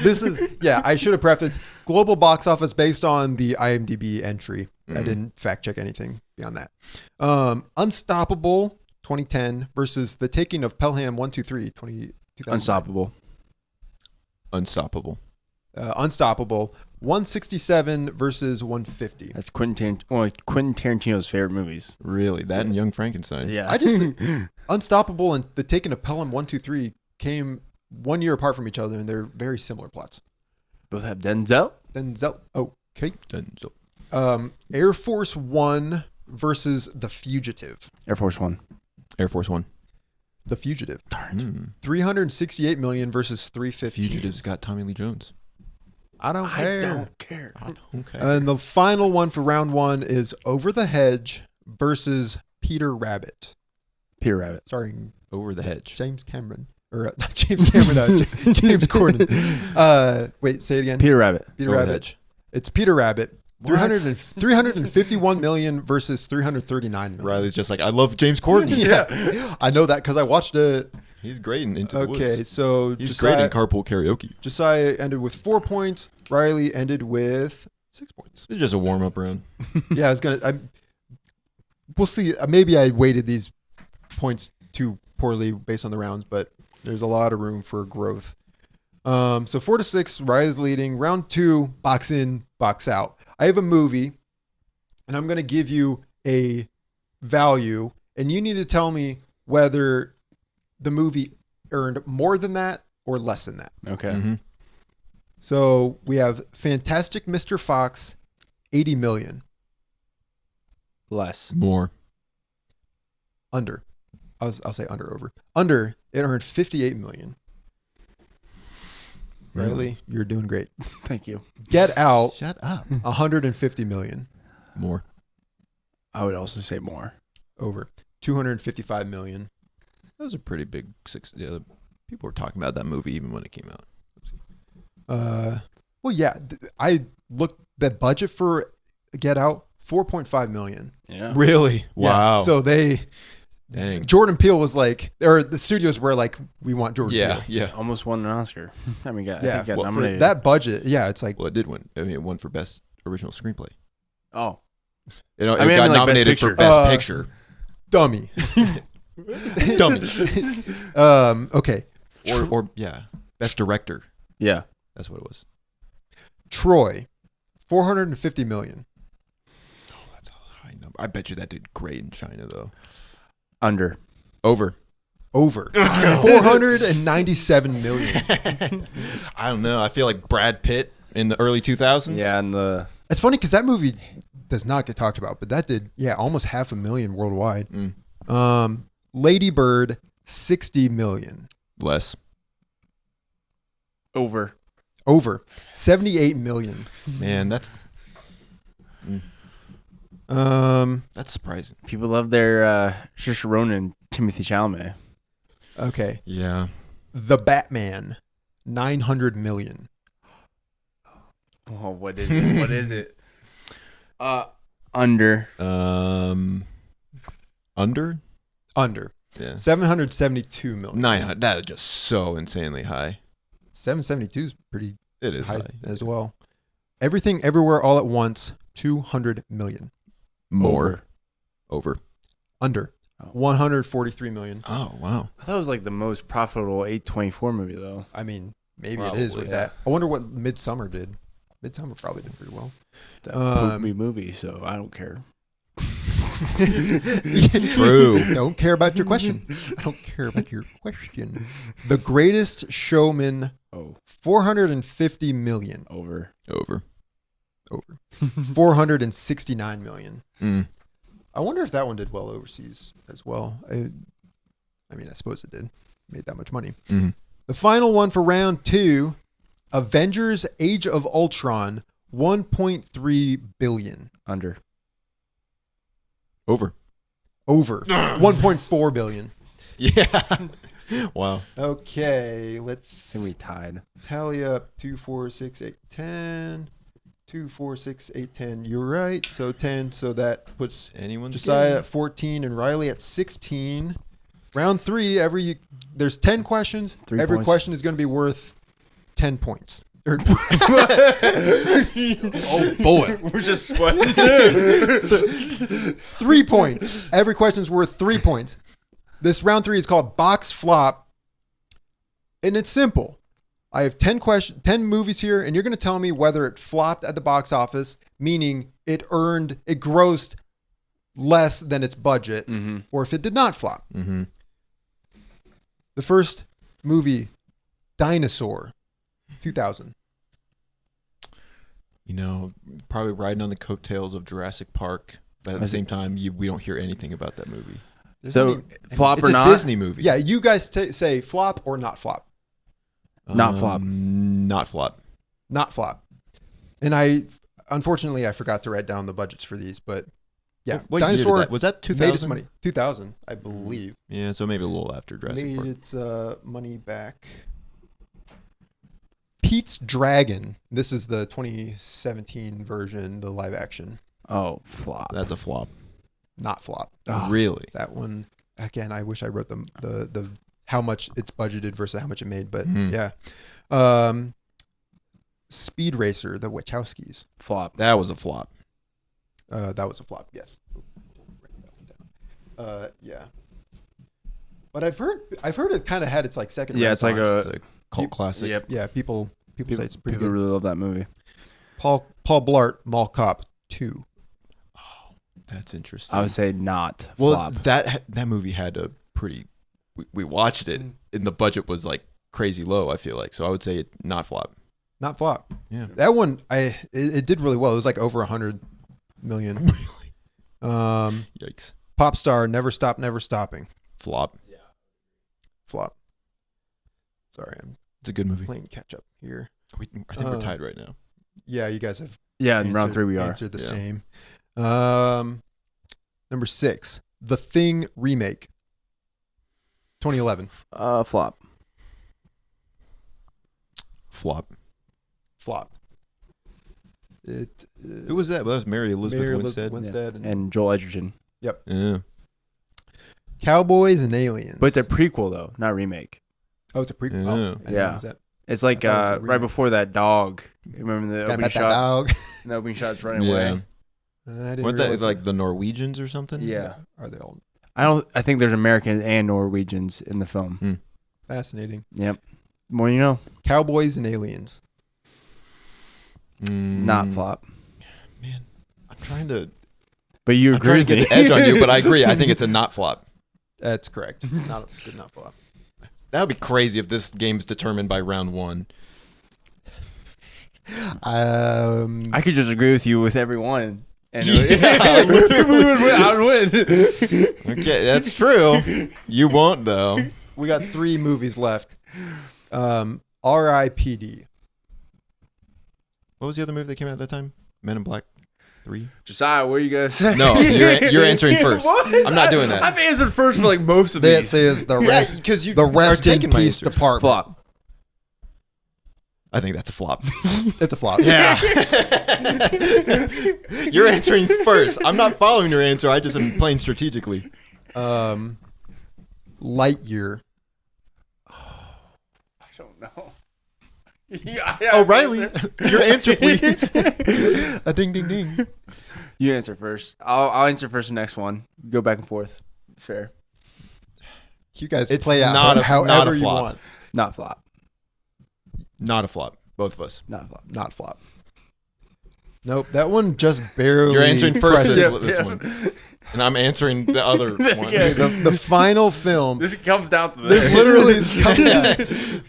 This is I should have prefaced global box office based on the IMDb entry. I didn't fact check anything beyond that. Unstoppable 2010 versus The Taking of Pelham 123 2009. Unstoppable. Unstoppable. Unstoppable 167 versus 150. That's Quentin Tarantino's favorite movies. Really? That and Young Frankenstein. Yeah. I just think Unstoppable and The Taking of Pelham 123 came 1 year apart from each other, and they're very similar plots. Both have Denzel. Okay. Denzel. Air Force One versus The Fugitive. Air Force One. Air Force One. The Fugitive. Mm. 368 million versus 350. Fugitive's got Tommy Lee Jones. I don't care. care. Okay. And the final one for round one is Over the Hedge versus Peter Rabbit. Peter Rabbit. Starring Over the Hedge. James Cameron. Or not James Cameron, James Corden. Wait, say it again. Peter Rabbit. Peter Over the Rabbit. Hedge. It's Peter Rabbit. What? 351 million versus 339 million. Riley's just like, I love James Corden. Yeah. I know that because I watched it. He's great in Into the Woods. Okay, so He's great in Carpool Karaoke. Josiah ended with 4 points. Riley ended with 6 points. It's just a warm-up round. Yeah, I was gonna. We'll see. Maybe I weighted these points too poorly based on the rounds, but there's a lot of room for growth. So 4-6, Riley's leading. Round 2, box in, box out. I have a movie, and I'm gonna give you a value, and you need to tell me whether the movie earned more than that or less than that. Okay. Mm-hmm. So we have Fantastic Mr. Fox, 80 million. Less. More. Under. I'll say under over. Under, it earned 58 million. Riley, you're doing great. Thank you. Get Out, Shut up. 150 million. More. I would also say more. Over. 255 million. That was a pretty big six. Yeah, people were talking about that movie even when it came out. Well, yeah, I looked the budget for Get Out, 4.5 million. Yeah. Really? Yeah, Wow. so Dang. Jordan Peele was like, or the studios were like, we want Jordan Yeah, Peele. yeah. Almost won an Oscar. I mean, I Yeah, think got well, for nominated. that budget, yeah, it's like, Well, it did win. I mean, it won for best original screenplay. Oh, You know, I it mean, got like, nominated Best for Best Picture. Dummy. Dummy. Okay. Or yeah, Best Director. yeah. That's what it was. Troy, 450 million. Oh, that's a high number. I bet you that did great in China though. Under. Over. 497 million. I don't know. I feel like Brad Pitt in the early 2000s. Yeah, and the It's funny because that movie does not get talked about, but that did, almost 500,000 worldwide. Lady Bird, 60 million. Less. over. Over 78 million. Man, that's surprising. People love their Saoirse Ronan, Timothy Chalamet. Okay. Yeah. The Batman, 900 million. Oh, what is it? What is it? Under. Under? Under. Yeah. 772 million. 900. That is just so insanely high. 772 is pretty It is high high. as well. Everything, Everywhere, All at Once, 200 million. More. Over. Under. Oh. 143 million. Oh, wow. I thought it was like the most profitable A24 movie though. I mean, maybe Probably, it is with yeah. that. I wonder what Midsummer did. Midsummer probably did pretty well. That pooped me movie, so I don't care. True. Don't care about your question. I don't care about your question. The Greatest Showman, Oh, 450 million. over. Over. 469 million. Mm. I wonder if that one did well overseas as well. I mean, I suppose it did. Made that much money. Mm-hmm. The final one for round 2, Avengers Age of Ultron, 1.3 billion. Under. Over. Over 1.4 billion. Yeah. Wow. Okay, let's I think we tied. tally up 2, 4, 6, 8, 10. 2, 4, 6, 8, 10. You're right. So 10. So that puts Anyone? Josiah at 14 and Riley at 16. Round 3, there's 10 questions. 3 Every points. question is going to be worth 10 points. Oh boy. We're just sweating. 3 points. Every question is worth 3 points. This round 3 is called Box Flop. And it's simple. I have 10 movies here, and you're going to tell me whether it flopped at the box office, meaning it grossed less than its budget, or if it did not flop. Mm-hmm. The first movie, Dinosaur, 2000. You know, probably riding on the coattails of Jurassic Park. But at the same time, we don't hear anything about that movie. So, flop It's or a not? Disney movie. Yeah, you guys say flop or not flop. Not flop. Not flop. Not flop. And unfortunately, I forgot to write down the budgets for these, but yeah, What year did Dinosaur that? Was that made 2000? its money. 2000, I believe. Yeah, so maybe a little after Jurassic Made Park. its money back. Pete's Dragon. This is the 2017 version, the live action. Oh, flop. That's a flop. Not flop. Oh. Really? That one, again, I wish I wrote the how much it's budgeted versus how much it made, but Mhm. yeah. Speed Racer, the Wachowskis. Flop. That was a flop. That was a flop, yes. Yeah. But I've heard it kind of had its like second. Yeah, it's like renaissance. It's a cult classic. Yep. Yeah, people say it's pretty People good. really love that movie. Paul Blart, Mall Cop 2. That's interesting. I would say not well, flop. that movie had a pretty. We watched it, and the budget was like crazy low. I feel like, so I would say not flop. Not flop. Yeah. That one, it did really well. It was like over 100 million. Really? Yikes. Yikes. Pop Star, Never Stop, Never Stopping. Flop. Flop. Sorry, I'm It's a good movie. playing catch up here. I think we're tied right now. Yeah, you guys have Yeah, in round 3 we are. answered the Yeah. same. Number 6, The Thing remake, 2011. Flop. Flop. Flop. Who Who was that? Well, that was Mary Elizabeth Winstead. Winstead and And Joel Edgerton. Yeah. Cowboys and Aliens. But it's a prequel though, not remake. Oh, it's a prequel. Yeah. Oh, I didn't Yeah. realize that. It's like I thought it was a right remake. before that dog. Remember the Gotta opening bet that shot? dog. The opening shot's running Yeah. away. I didn't Weren't that realize like the Norwegians or something? Yeah. Are they all I think there's Americans and Norwegians in the film. fascinating? Yep. More you know. Cowboys and aliens. Not flop. Man, I'm trying to. But you I'm agree trying with to me. get the edge on you, but I agree. I think it's a not flop. That's correct. Did not flop. That would be crazy if this game's determined by round 1. I could just agree with you with everyone. And Yeah. I would win. Okay, that's true. You won't though. We got 3 movies left. R.I.P.D. What was the other movie that came out at that time? Men in Black 3. Josiah, what are you gonna say? No, you're answering first. What? I'm not doing that. I've answered first for like most of That these. says the Yeah, rest. because you The are rest in taking my peace answers. department. Flop. I think that's a flop. It's a flop. Yeah. You're answering first. I'm not following your answer. I just am playing strategically. Lightyear. I don't know. Oh, Riley, your answer, please. A ding ding ding. You answer first. I'll answer first the next one. Go back and forth. Fair. You guys It's play out not a- however not a you flop. want. Not flop. Not a flop. Both of us. Not flop. Not flop. Nope, that one just barely. You're answering first presses. this one. And I'm answering the other one. Yeah. The final film. This comes down to This this. literally is coming down.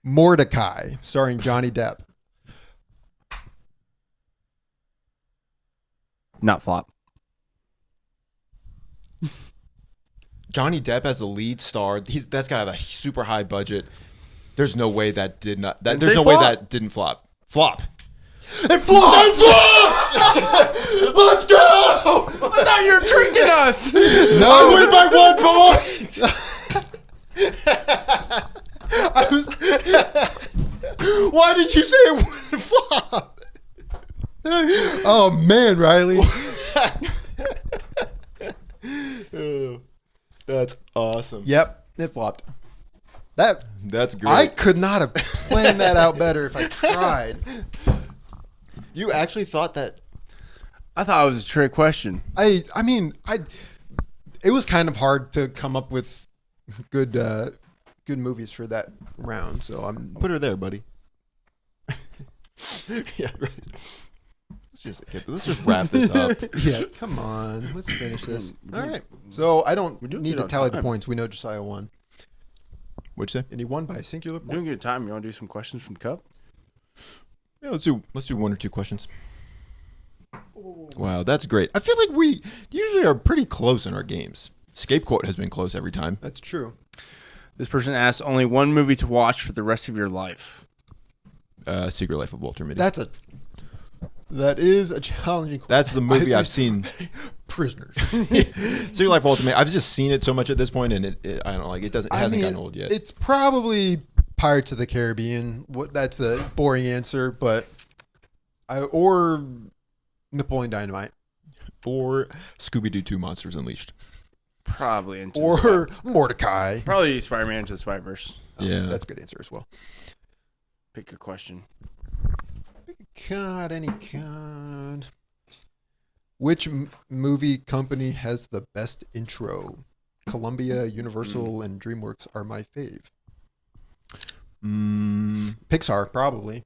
Mortdecai, starring Johnny Depp. Not flop. Johnny Depp as the lead star. That's got to have a super high budget. There's no way that did not. There's say no way flop. that didn't flop. Flop. It flopped! Let's go! I thought you were tricking us. I win by 1 point. Why did you say it wouldn't flop? Oh man, Riley. Oh, that's awesome. Yep, it flopped. That's great. I could not have planned that out better if I tried. You actually thought that? I thought it was a trick question. I mean, it was kind of hard to come up with good movies for that round. So I'm Put her there, buddy. Yeah, right. Let's just wrap this up. yeah. Come on, let's finish this. All right. So I don't We do need get to tally the time. points. We know Josiah won, What'd you say? and he won by a singular point. Doing good time. You want to do some questions from Cup? Yeah, let's do 1 or 2 questions. Wow, that's great. I feel like we usually are pretty close in our games. Scapegoat has been close every time. That's true. This person asked only one movie to watch for the rest of your life. Secret Life of Walter Mitty. That is a challenging question. That's the movie I've seen. Prisoners. Secret Life of Walter Mitty. I've just seen it so much at this point, and it I don't know, like it doesn't. It hasn't gotten old yet. It's probably Pirates of the Caribbean. That's a boring answer, but or Napoleon Dynamite Or Scooby Doo 2: Monsters Unleashed. Probably into or Mortdecai. probably Spider-Man into the Spider-Verse. Yeah. That's a good answer as well. Pick a question. God, any God. Which movie company has the best intro? Columbia, Universal, and DreamWorks are my fave. Pixar, probably.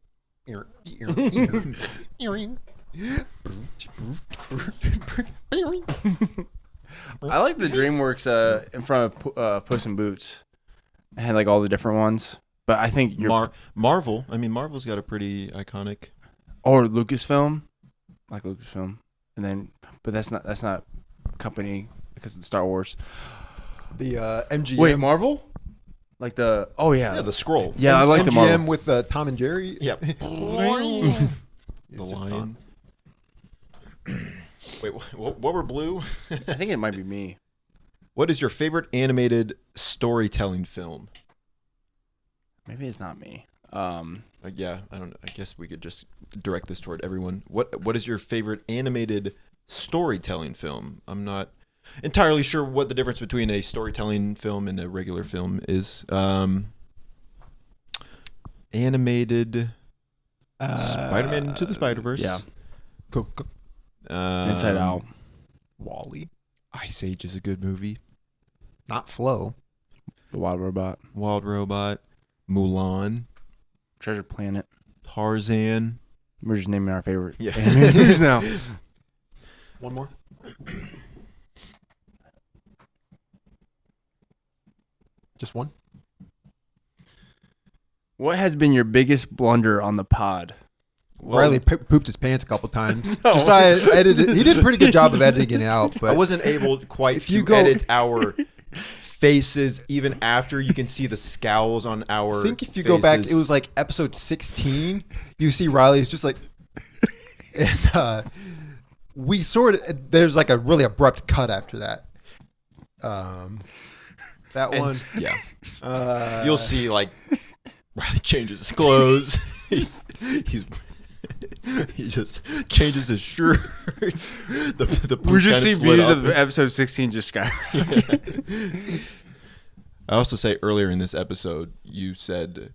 I like the DreamWorks in front of Puss in Boots. It had like all the different ones, but I think Marvel. I mean, Marvel's got a pretty iconic. or Lucasfilm, like Lucasfilm, and then but that's not company because it's Star Wars. The MGM. Wait, Marvel? Like the Yeah, the scroll. I like the MGM Marvel. with Tom and Jerry. Yep. It's The just lion. Wait, what were blue? I think it might be me. What is your favorite animated storytelling film? Maybe it's not me. Yeah, I don't know. I guess we could just direct this toward everyone. What is your favorite animated storytelling film? I'm not entirely sure what the difference between a storytelling film and a regular film is. Animated Spider-Man Into the Spider-Verse. Yeah. Inside Out. Wall-E. Ice Age is a good movie. Not Flow. The Wild Robot. Wild Robot. Mulan. Treasure Planet. Tarzan. We're just naming our favorite Yeah. movies now. One more. Just one. What has been your biggest blunder on the pod? Riley pooped his pants a couple times. No. Josiah edited. He did a pretty good job of editing it out, but I wasn't able quite If you to go- edit our faces even after you can see the scowls on our I think if you go back, faces. it was like episode 16. You see Riley's just like, and we sort of there's like a really abrupt cut after that. That And- one, yeah. You'll see like Riley changes his clothes. He just changes his shirt. The We just see kinda slid views up. of episode 16 just skyrocket. I also say earlier in this episode, you said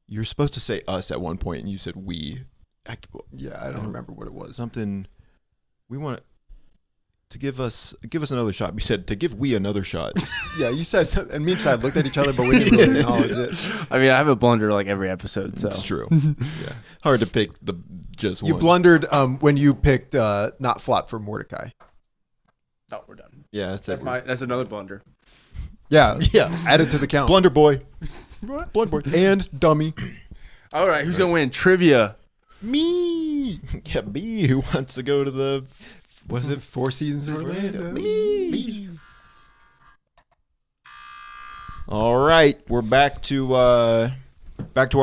you're supposed to say us at one point, and you said we. I don't remember what it was. Something we want to give us another shot. You said to give we another shot. Yeah, you said, and me and Chad looked at each other, but we didn't really acknowledge it. I mean, I have a blunder like every episode, so. It's true. Yeah, hard to pick the just You one. blundered when you picked not flop for Mortdecai. Oh, we're done. Yeah, that's it. That's another blunder. Yeah, Yeah, added to the count. blunder boy, blunder boy. And dummy. All right, who's going to win? Trivia. Me. Yeah, B who wants to go to the what is it? Four Seasons in Orlando. Me. All right, we're back to our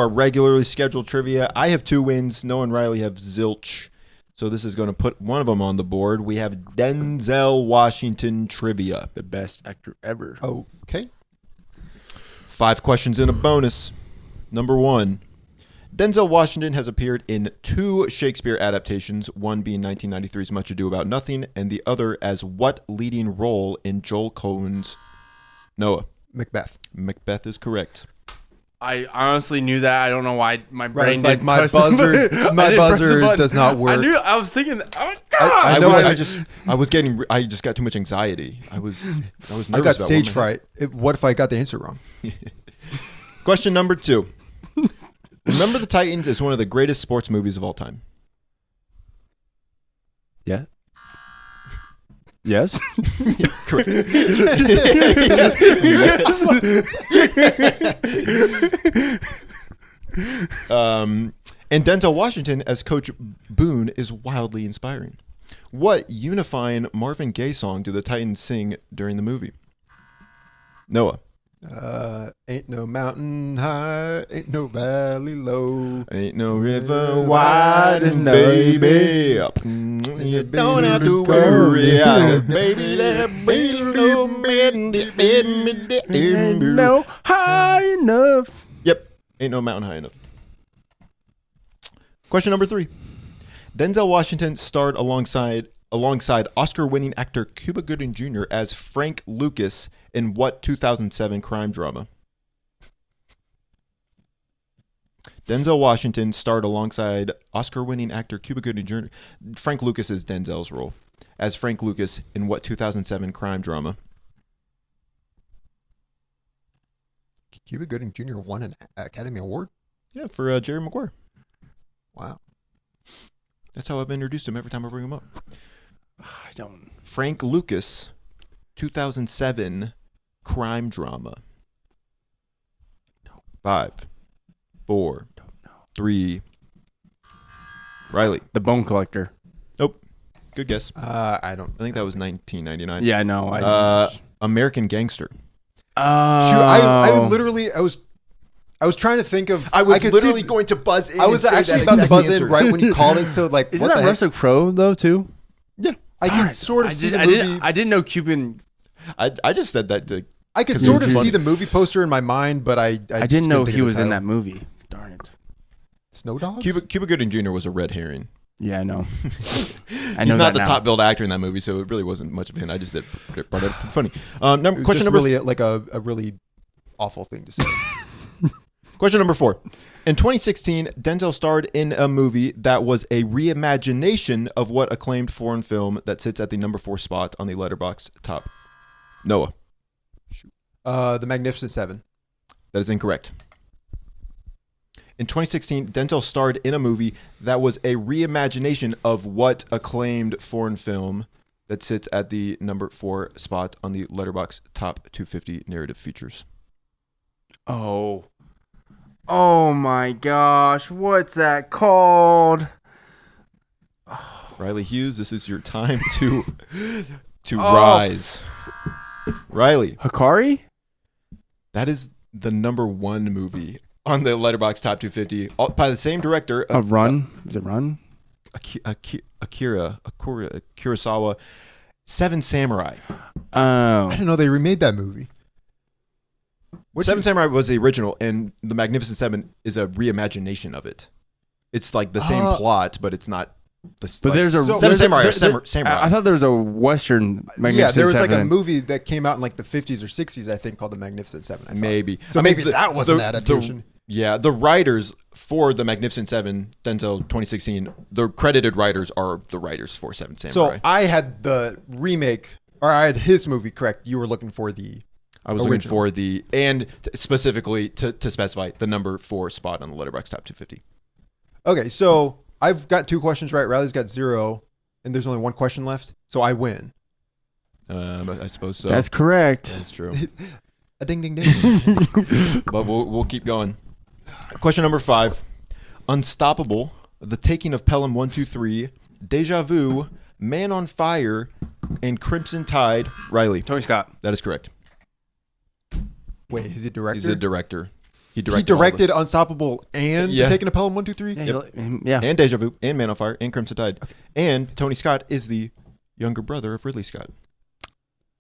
regularly scheduled trivia. I have 2 wins. Noah and Riley have zilch, so this is going to put one of them on the board. We have Denzel Washington trivia. The best actor ever. Okay. 5 questions and a bonus. Number 1. Denzel Washington has appeared in 2 Shakespeare adaptations, one being 1993's Much Ado About Nothing, and the other as what leading role in Joel Coen's Noah? Macbeth. Macbeth is correct. I honestly knew that. I don't know why my Right, brain it's like didn't my press the buzzer. button. My I didn't press the buzzer button. does not work. I was thinking, oh, I God. know I just got too much anxiety. I was nervous. I got about stage one fright. What if I got the answer wrong? Question number 2. Remember the Titans is one of the greatest sports movies of all time. Yeah. Yes. Correct. And Denzel Washington as Coach Boone is wildly inspiring. What unifying Marvin Gaye song do the Titans sing during the movie? Noah. Ain't no mountain high, ain't no valley low. Ain't no river wide enough, baby. You don't have to worry, baby. There be no No high enough. Yep, ain't no mountain high enough. Question number 3. Denzel Washington starred alongside Oscar-winning actor Cuba Gooding Jr. as Frank Lucas in what 2007 crime drama? Denzel Washington starred alongside Oscar-winning actor Cuba Gooding Jr. Frank Lucas is Denzel's role as Frank Lucas in what 2007 crime drama? Cuba Gooding Jr. won an Academy Award? Yeah, for Jerry Maguire. Wow. That's how I've introduced him every time I bring him up. I don't. Frank Lucas, 2007 crime drama. 5, 4, 3. Riley. The Bone Collector. Nope. Good guess. I don't. I think that was 1999. Yeah, I know. American Gangster. Shoot, I literally I was trying to think of. I was could literally see- going to buzz in. I was and say actually that about to exact buzz answer. in right when you called it. So like, Isn't what that the heck? Russell Crowe though too? Yeah. I could sort of see the movie. I didn't know Cuban. I just said that to. I could Because sort it of was see funny. the movie poster in my mind, but I I just didn't know couldn't think he of the was in title. that movie. Darn it. Snow Dogs. Cuba Gooding Jr. was a red herring. Yeah, I know. He's I know not that the now. top billed actor in that movie, so it really wasn't much of him. I just said brought it up. Funny. It was Question just number really like a really awful thing to say. Question number 4. In 2016, Denzel starred in a movie that was a reimagination of what acclaimed foreign film that sits at the number 4 spot on the Letterboxd top. Noah. The Magnificent Seven. That is incorrect. In 2016, Denzel starred in a movie that was a reimagination of what acclaimed foreign film that sits at the number 4 spot on the Letterboxd top 250 narrative features. Oh my gosh, what's that called? Riley Hughes, this is your time to rise. Riley, Hikari? that is the number 1 movie on the Letterboxd top 250 by the same director. Run? Is it Run? Akira Kurosawa, Seven Samurai. I didn't know they remade that movie. Seven Samurai was the original, and The Magnificent Seven is a reimagination of it. It's like the same plot, but it's not. But there's a Seven Samurai or Samurai. I thought there was a Western Magnificent Yeah, there was like Seven. a movie that came out in like the 50s or 60s, I think, called The Magnificent Seven. I thought. Maybe. So maybe that was an adaptation. The writers for The Magnificent Seven, Denzel 2016, the credited writers are the writers for Seven Samurai. So I had the remake, or I had his movie correct. You were looking for the I was looking for specifically to specify the number 4 spot on the Letterboxd top 250. Okay, so I've got 2 questions right. Riley's got 0, and there's only 1 question left. So I win. I suppose so. That's correct. That's true. A ding, ding, ding. But we'll keep going. Question number 5. Unstoppable, The Taking of Pelham 123, Deja Vu, Man on Fire, and Crimson Tide. Riley. Tony Scott. That is correct. Wait, is he a director? He's a director. He directed Unstoppable and Taking a Pelham 123? Yeah. And Deja Vu, and Man on Fire, and Crimson Tide. Okay. And Tony Scott is the younger brother of Ridley Scott.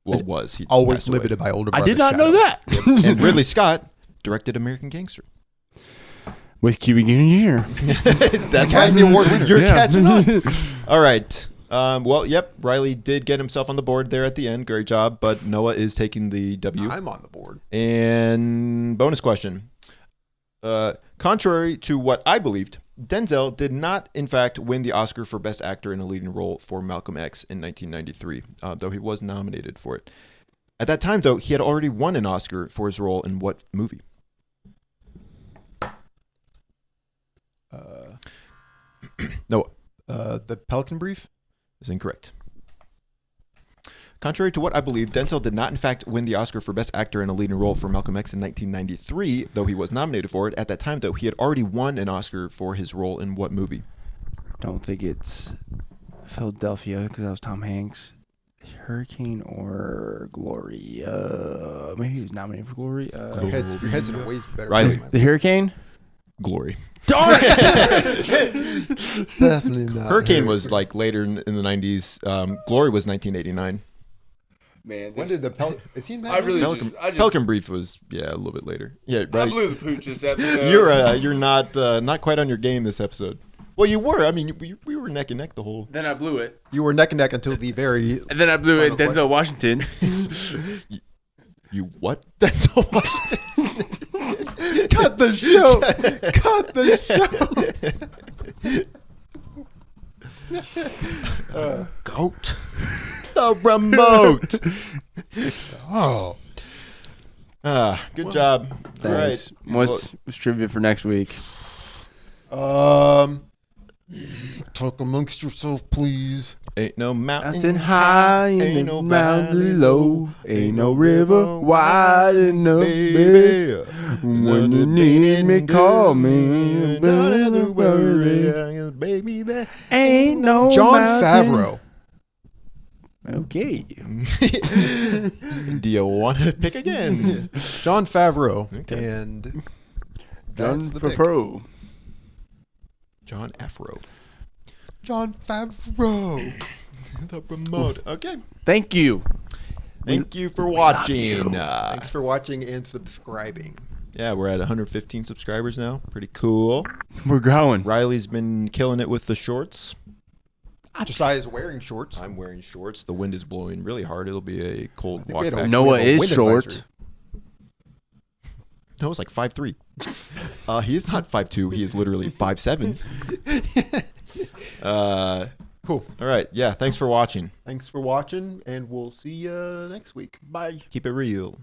Well, was. He always limited by older brother. I did not know that. Yep. And Ridley Scott directed American Gangster. With Cuba Gooding Jr. That Academy Award winner. You're catching on. All right. Riley did get himself on the board there at the end. Great job. But Noah is taking the W. I'm on the board. And bonus question. Contrary to what I believed, Denzel did not, in fact, win the Oscar for Best Actor in a Leading Role for Malcolm X in 1993, though he was nominated for it. At that time, though, he had already won an Oscar for his role in what movie? Noah. The Pelican Brief? Is incorrect. Contrary to what I believe, Denzel did not, in fact, win the Oscar for Best Actor in a Leading Role for Malcolm X in 1993, though he was nominated for it. At that time, though, he had already won an Oscar for his role in what movie? Don't think it's Philadelphia because that was Tom Hanks. Hurricane or Glory? Maybe he was nominated for Glory. Your head's in a way better Riley. place. The Hurricane? Glory. Darn it! Definitely not. Hurricane was like later in the 90s. Glory was 1989. Man, When did the Pelican... Is he in that? I really Pelican, Pelican Brief was, a little bit later. Yeah, I right. blew the pooch this episode. You're not quite on your game this episode. Well, you were. I mean, we were neck and neck the whole. Then I blew it. You were neck and neck until the very... And then I blew it. Final Denzel Washington. You what? Denzel Washington. Cut the show! Cut the show! Goat. The remote. Oh. Good job. Thanks. All right. What's trivia for next week? Talk amongst yourself, please. Ain't no Mountain high, ain't no mountain low, ain't no river wide enough, baby. When you need me, call me. Don't have to worry, baby. There ain't no John mountain. Favreau. Okay. Do you want to pick again? John Favreau. Okay. And John that's the pick. Favreau. John Afro. John Favreau. The remote. Okay. Thank you. Thank you for watching. Thanks for watching and subscribing. Yeah, we're at 115 subscribers now. Pretty cool. We're growing. Riley's been killing it with the shorts. Josiah's wearing shorts. I'm wearing shorts. The wind is blowing really hard. It'll be a cold think walk we had a back. wind Noah is advisory. short. Noah's like 5'3". He is not 5'2". He is literally 5'7". Cool. All right. Yeah. Thanks for watching. Thanks for watching, and we'll see you next week. Bye. Keep it real.